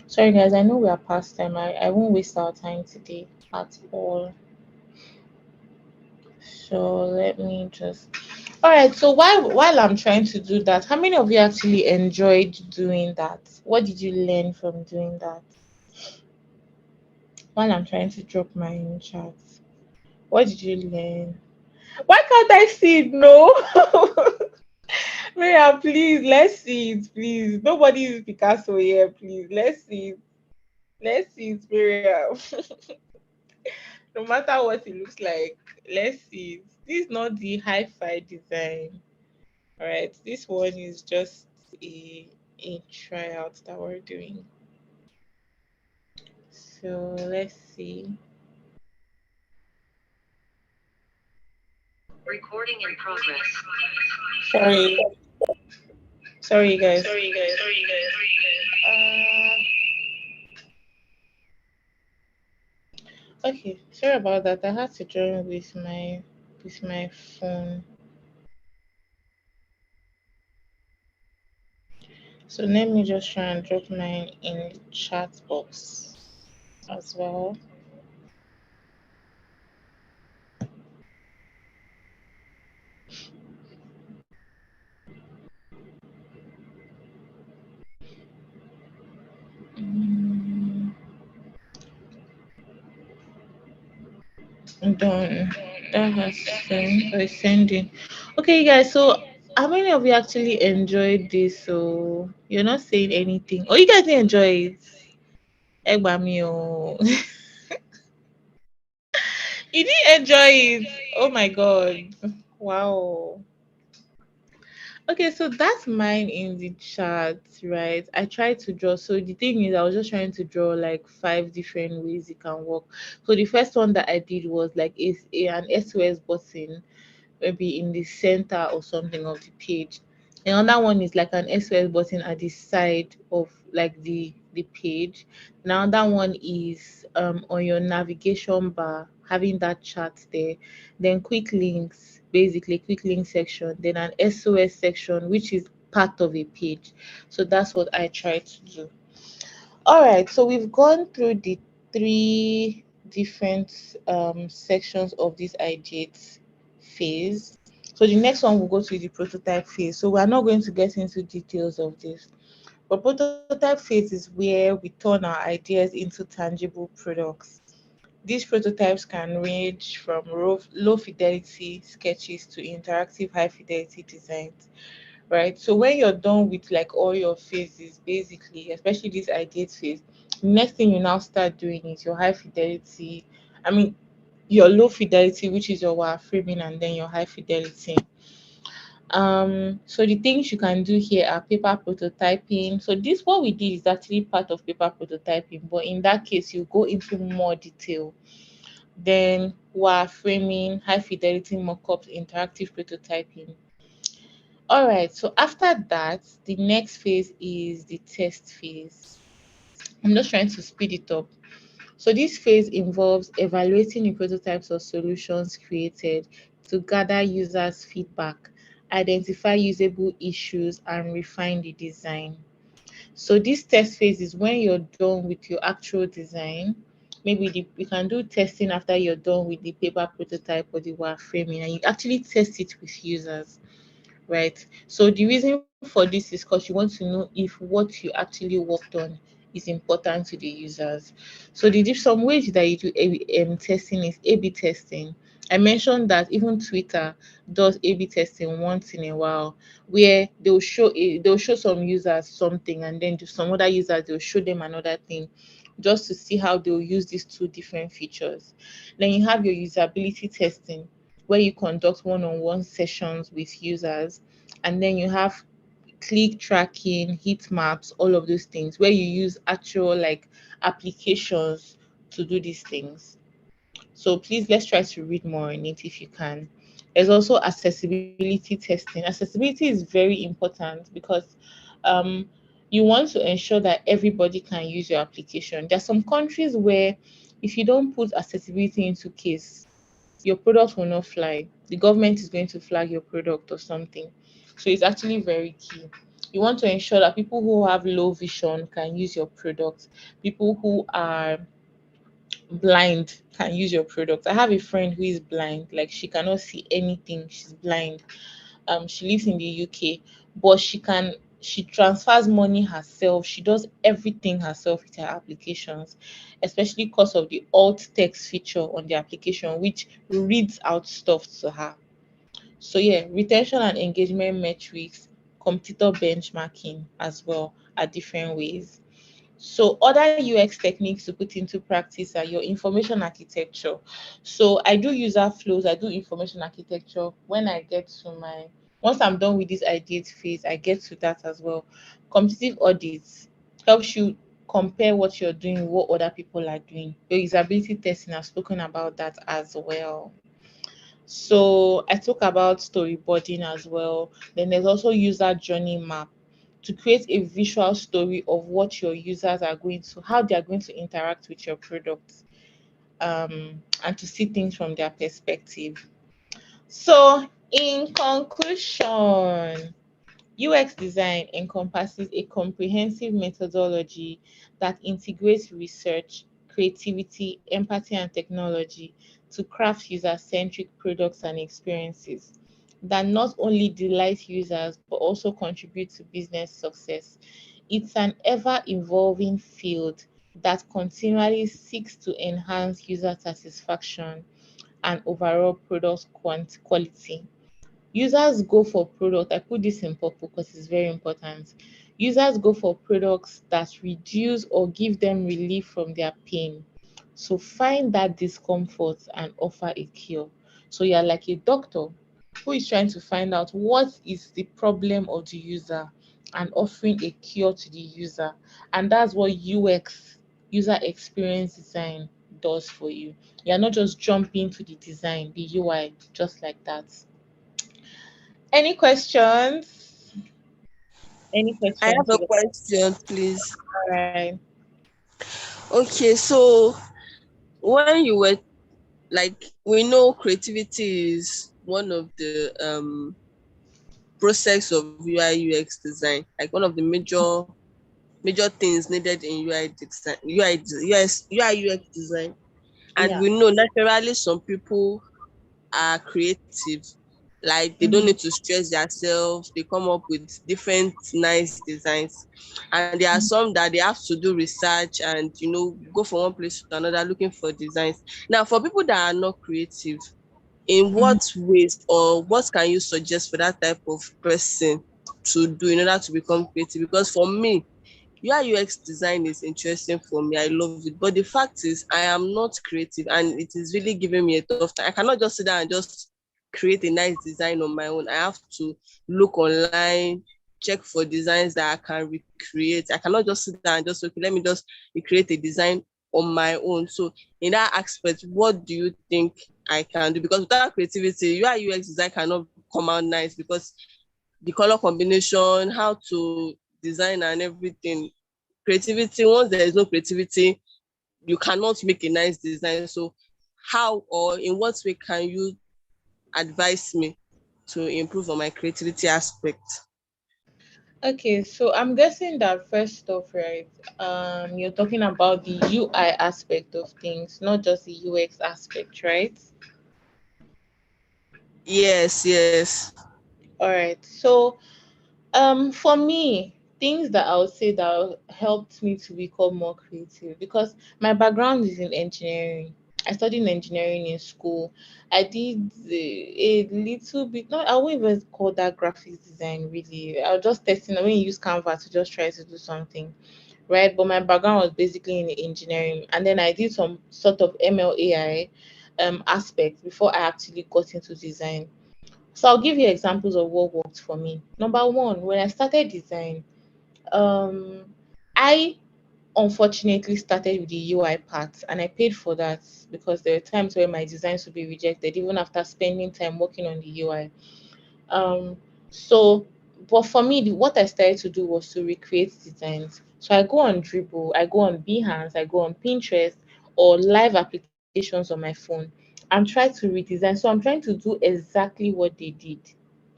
Sorry guys, I know we are past time. I won't waste our time today at all. So let me just. All right. So while I'm trying to do that, how many of you actually enjoyed doing that? What did you learn from doing that? While I'm trying to drop my in chat, what did you learn? Why can't I see it? No. Maria, please, let's see it, please. Nobody is Picasso here, please. Let's see it. Let's see it, Maria. No matter what it looks like, let's see it. This is not the hi-fi design. All right, this one is just a tryout that we're doing. So let's see. Recording in progress. Sorry, sorry guys. Okay, sorry about that. I had to join with my phone. So let me just try and drop mine in the chat box as well. Mm, done. That has sent by sending. Okay, guys. So, how many of you actually enjoyed this? So, you're not saying anything. Oh, you guys didn't enjoy it. Egbami, oh. You didn't enjoy it. Oh my god. Wow. Okay, so that's mine in the chat, right? I tried to draw. So the thing is, I was just trying to draw like five different ways it can work. So the first one that I did was like an SOS button, maybe in the center or something of the page. Another one is like an SOS button at the side of like the page. Now that one is on your navigation bar, having that chart there. Then quick links, basically quick link section. Then an SOS section, which is part of a page. So that's what I try to do. All right, so we've gone through the three different sections of this ideate phase. So the next one will go to the prototype phase. So we're not going to get into details of this. But prototype phase is where we turn our ideas into tangible products. These prototypes can range from low fidelity sketches to interactive high fidelity designs, right? So when you're done with like all your phases, basically, especially this ideate phase, next thing you now start doing is your high fidelity. I mean, your low fidelity, which is your wireframing, and then your high fidelity. So the things you can do here are paper prototyping. So this what we did is actually part of paper prototyping, but in that case you go into more detail. Then wireframing, high fidelity mockups, interactive prototyping. All right, so after that, the next phase is the test phase. I'm just trying to speed it up. So this phase involves evaluating the prototypes or solutions created to gather users' feedback, identify usable issues, and refine the design. So this test phase is when you're done with your actual design. Maybe you can do testing after you're done with the paper prototype or the wireframing, and you actually test it with users, right? So the reason for this is because you want to know if what you actually worked on is important to the users. So some ways that you do testing is A/B testing. I mentioned that even Twitter does A/B testing once in a while, where they'll show some users something, and then to some other users they'll show them another thing, just to see how they'll use these two different features. Then you have your usability testing, where you conduct one-on-one sessions with users, and then you have click tracking, heat maps, all of those things where you use actual like applications to do these things. So please let's try to read more on it if you can. There's also accessibility testing. Accessibility is very important because um, you want to ensure that everybody can use your application. There are some countries where if you don't put accessibility into case, your product will not fly. The government is going to flag your product or something. So it's actually very key. You want to ensure that people who have low vision can use your product. People who are blind can use your product. I have a friend who is blind, like she cannot see anything. She's blind. She lives in the UK, but she transfers money herself. She does everything herself with her applications, especially because of the alt text feature on the application, which reads out stuff to her. So yeah, retention and engagement metrics, competitor benchmarking as well are different ways. So other UX techniques to put into practice are your information architecture. So I do user flows, I do information architecture when I get to my once I'm done with this ideate phase, I get to that as well. Competitive audits helps you compare what you're doing, what other people are doing. Your usability testing, I've spoken about that as well. So I talk about storyboarding as well. Then there's also user journey map to create a visual story of what your users are going to, how they are going to interact with your product, and to see things from their perspective. So, in conclusion, UX design encompasses a comprehensive methodology that integrates research, creativity, empathy, and technology to craft user centric products and experiences that not only delight users but also contribute to business success. It's an ever evolving field that continually seeks to enhance user satisfaction and overall product quality. Users go for product. I put this in purple because it's very important. Users go for products that reduce or give them relief from their pain. So find that discomfort and offer a cure. So you're like a doctor who is trying to find out what is the problem of the user and offering a cure to the user. And that's what UX, user experience design, does for you. You're not just jumping to the design, the UI, just like that. Any questions? Any I have questions? a You question, please. all right? Okay, so when you were like, we know creativity is one of the process of UI UX design, like one of the major things needed in UI design, UI UX design. And Yeah. we know naturally some people are creative, like they don't Mm-hmm. need to stress themselves, they come up with different nice designs. And there are some that they have to do research and go from one place to another looking for designs. Now for people that are not creative, in Mm-hmm. what ways or what can you suggest for that type of person to do in order to become creative? Because for me, UI UX design is interesting for me. I love it. But the fact is, I am not creative and it is really giving me a tough time. I cannot just sit down and just create a nice design on my own. I have to look online, check for designs that I can recreate. I cannot just sit down and just, okay, let me just recreate a design on my own. So, in that aspect, what do you think I can do? Because without creativity, UI UX design cannot come out nice because the color combination, how to design and everything. Creativity, once there is no creativity, you cannot make a nice design. So how or in what way can you advise me to improve on my creativity aspect? Okay, so I'm guessing that first off, right, you're talking about the UI aspect of things, not just the UX aspect, right? Yes, yes. All right. So, for me, things that I would say that helped me to become more creative, because my background is in engineering. I studied engineering in school. I did a little bit. No, I won't even call that graphics design really. I was just testing. I mean, use Canva to just try to do something, right? But my background was basically in engineering, and then I did some sort of MLAI aspect before I actually got into design. So I'll give you examples of what worked for me. Number one, when I started design, um, I unfortunately started with the UI part, and I paid for that because there were times where my designs would be rejected even after spending time working on the UI. Um, so, but for me, what I started to do was to recreate designs. So I go on Dribble, I go on Behance, I go on Pinterest or live applications on my phone and try to redesign. So I'm trying to do exactly what they did.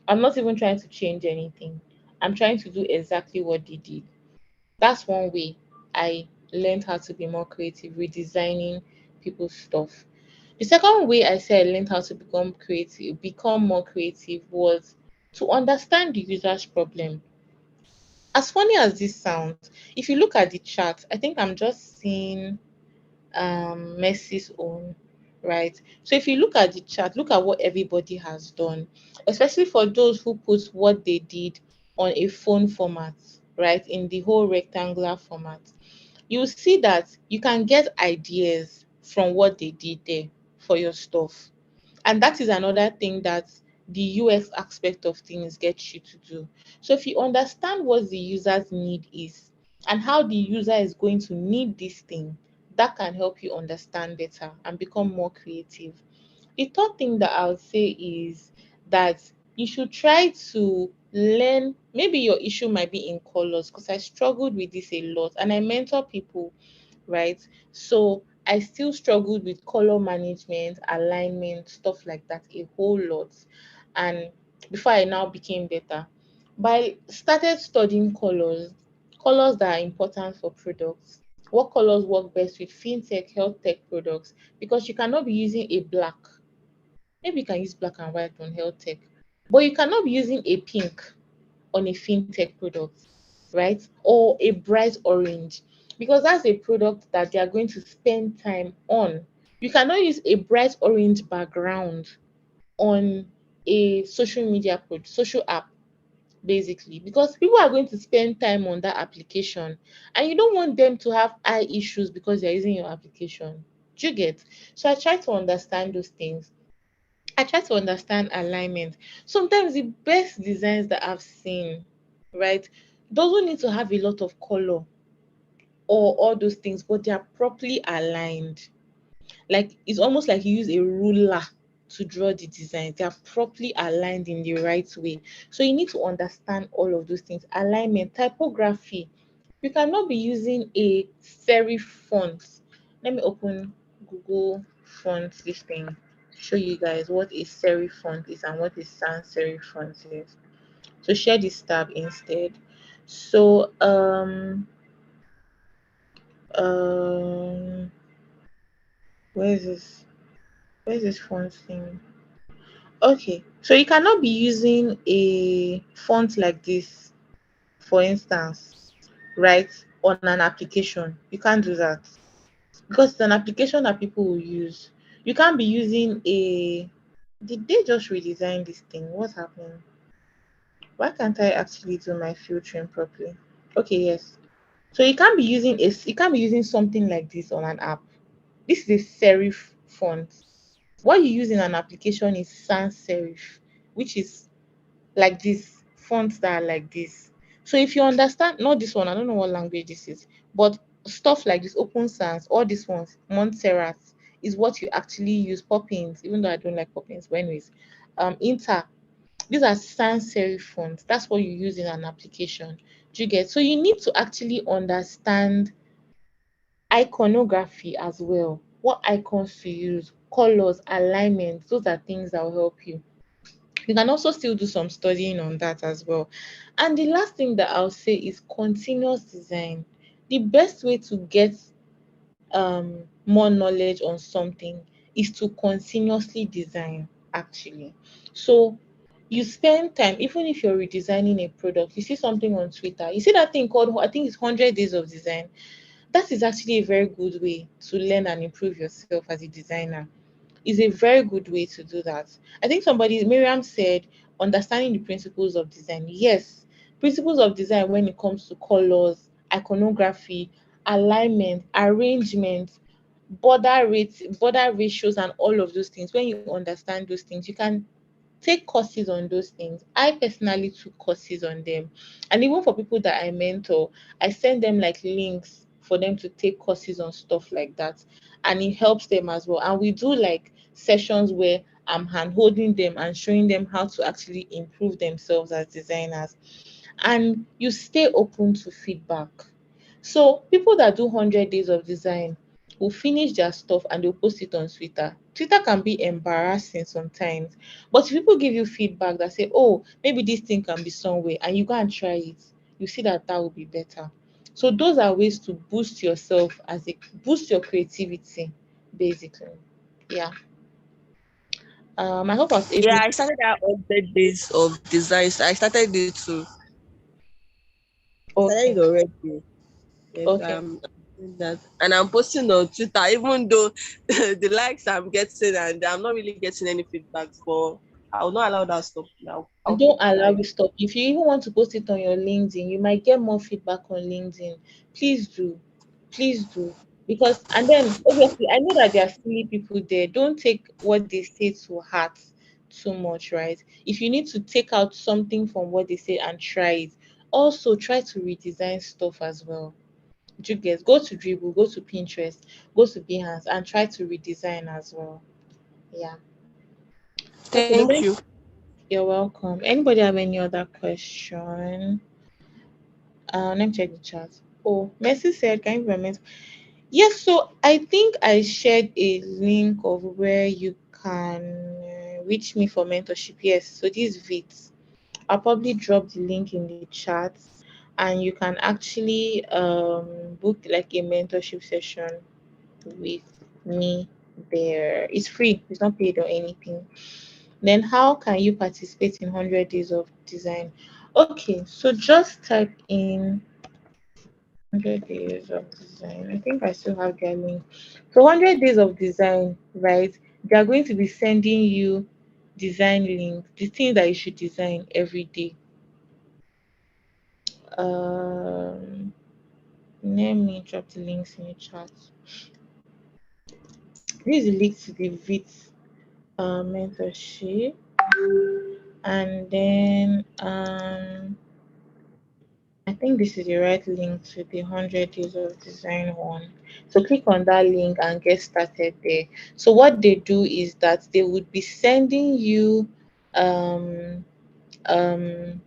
I'm not even trying to change anything. I'm trying to do exactly what they did. That's one way I learned how to be more creative, redesigning people's stuff. The second way I said I learned how to become more creative was to understand the user's problem. As funny as this sounds, if you look at the chart, I think I'm just seeing Messi's own, right? So if you look at the chart, look at what everybody has done, especially for those who put what they did on a phone format, right? In the whole rectangular format, you see that you can get ideas from what they did there for your stuff. And that is another thing that the UX aspect of things gets you to do. So if you understand what the user's need is and how the user is going to need this thing, that can help you understand better and become more creative. The third thing that I would say is that you should try to learn. Maybe your issue might be in colors, because I struggled with this a lot and I mentor people, right? So I still struggled with color management, alignment, stuff like that a whole lot. And before I now became better, but I started studying colors that are important for products. What colors work best with fintech, health tech products? Because you cannot be using a black. Maybe you can use black and white on health tech, but you cannot be using a pink on a fintech product, right? Or a bright orange, because that's a product that they are going to spend time on. You cannot use a bright orange background on a social app, basically, because people are going to spend time on that application and you don't want them to have eye issues because they're using your application. Do you get? So I try to understand those things. I try to understand alignment. Sometimes the best designs that I've seen, right, doesn't need to have a lot of color or all those things, but they are properly aligned. Like it's almost like you use a ruler to draw the designs. They are properly aligned in the right way. So you need to understand all of those things. Alignment, typography. You cannot be using a serif font. Let me open Google font this thing. Show you guys what a serif font is and what a sans serif font is. So share this tab instead. So um where is this? Where's this font thing? Okay, so you cannot be using a font like this, for instance, right, on an application. You can't do that because it's an application that people will use. You can't be using a. Did they just redesign this thing? What's happening? Why can't I actually do my filtering properly? Okay, yes. So you can't be using something like this on an app. This is a serif font. What you use in an application is sans serif, which is like this, fonts that are like this. So if you understand, not this one, I don't know what language this is, but stuff like this, Open Sans, all these ones, Montserrat is what you actually use. Poppins, even though I don't like Poppins, but anyways, Inter, these are sans serif fonts. That's what you use in an application. Do you get? So you need to actually understand iconography as well. What icons to use, colors, alignment, those are things that will help you. You can also still do some studying on that as well. And the last thing that I'll say is continuous design. The best way to get more knowledge on something is to continuously design actually. So you spend time, even if you're redesigning a product, you see something on Twitter, you see that thing called, I think it's 100 days of design. That is actually a very good way to learn and improve yourself as a designer. Is a very good way to do that. I think somebody, Miriam said, understanding the principles of design. Yes, principles of design when it comes to colors, iconography, alignment, arrangement, border ratios, and all of those things. When you understand those things, you can take courses on those things. I personally took courses on them. And even for people that I mentor, I send them like links for them to take courses on stuff like that. And it helps them as well. And we do like sessions where I'm hand holding them and showing them how to actually improve themselves as designers. And you stay open to feedback. So people that do 100 days of design will finish their stuff and they'll post it on Twitter. Twitter can be embarrassing sometimes, but if people give you feedback that say, oh, maybe this thing can be somewhere, and you go and try it, you see that that will be better. So those are ways to boost yourself as a boost your creativity, basically. Yeah. I hope I was able. Yeah, I started that 100 days of designs. I started it too. I started it Okay. already. Yes, Okay. I'm doing that. And I'm posting on Twitter, even though the likes I'm getting and I'm not really getting any feedback for. I will not allow that stuff now. I'll Don't keep allow quiet. it stop. If you even want to post it on your LinkedIn, you might get more feedback on LinkedIn. Please do. Please do. Because, and then obviously, I know that there are silly people there. Don't take what they say to heart too much, right? If you need to take out something from what they say and try it, also try to redesign stuff as well. Do you get? Go to Dribble, go to Pinterest, go to Behance, and try to redesign as well. Yeah. Okay, does Thank any, you. you're welcome. Anybody have any other question? Let me check the chat. Oh, Messi said, can you remember? Yes, so I think I shared a link of where you can reach me for mentorship. Yes, so this VIT. I'll probably drop the link in the chat and you can actually book like a mentorship session with me there. It's free, it's not paid or anything. Then how can you participate in 100 days of design? Okay, so just type in 100 days of design. I think I still have their link. So 100 days of design, right? They are going to be sending you design links, the things that you should design every day. Um, Let me drop the links in the chat. This is the link to the VIT mentorship, and then I think this is the right link to the 100 days of design one. So click on that link and get started there. So what they do is that they would be sending you um um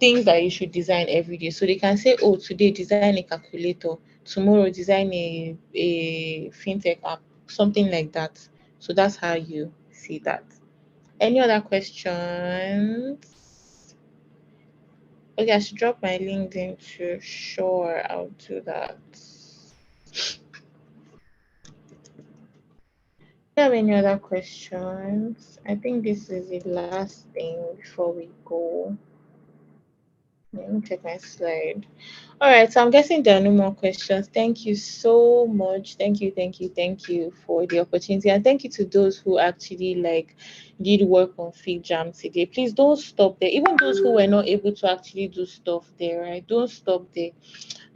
things that you should design every day. So they can say, oh, today design a calculator, tomorrow design a fintech app, something like that. So that's how you see that. Any other questions? Okay, I should drop my LinkedIn too. Sure, I'll do that. Do you have any other questions? I think this is the last thing before we go. Let me check my slide. All right, so I'm guessing there are no more questions. Thank you so much. Thank you for the opportunity, and thank you to those who actually like did work on Fit Jam today. Please don't stop there. Even those who were not able to actually do stuff there, right? Don't stop there.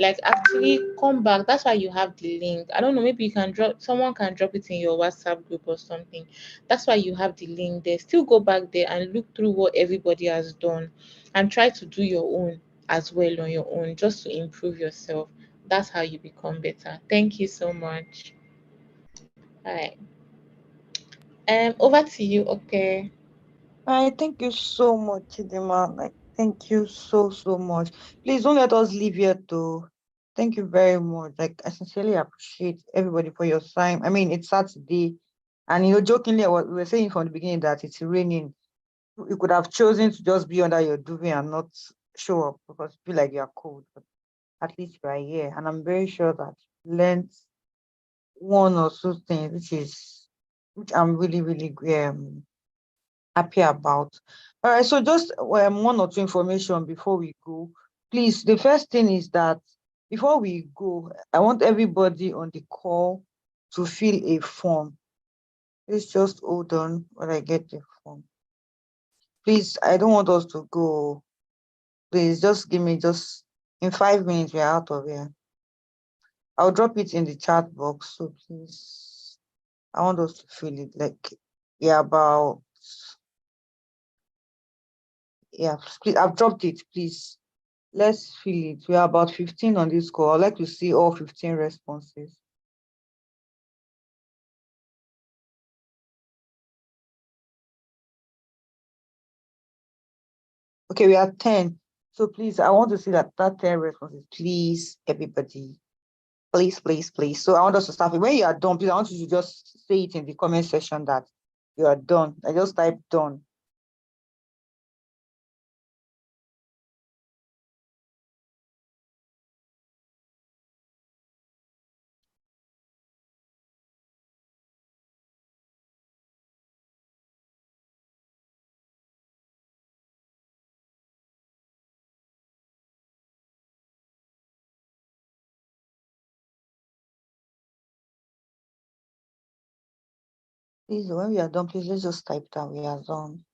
Like actually come back. That's why you have the link. I don't know, maybe you can drop, someone can drop it in your WhatsApp group or something. That's why you have the link there. Still go back there and look through what everybody has done and try to do your own as well on your own, just to improve yourself. That's how you become better. Thank you so much. All right. Over to you. Okay. I thank you so much, Chidima. Like, thank you so much. Please don't let us leave here to. Thank you very much. Like, I sincerely appreciate everybody for your time. I mean, it's Saturday, and jokingly, we were saying from the beginning that it's raining. You could have chosen to just be under your duvet and not show up because you feel like you're cold. But at least you are here, and I'm very sure that you learned one or two things, which I'm really happy about. All right, so just one or two information before we go. Please, the first thing is that before we go, I want everybody on the call to fill a form. Please just hold on while I get the form. Please, I don't want us to go. Please just give me just in 5 minutes, we're out of here. I'll drop it in the chat box. So please, I want us to fill it like about please, I've dropped it, please. Let's fill it. We are about 15 on this call. I'd like to see all 15 responses. Okay, we are 10. So please, I want to see that 10 responses. Please, everybody. Please. So I want us to start. When you are done, please, I want you to just say it in the comment section that you are done. I just type done. Please, when we are done, please let's just type that we are done.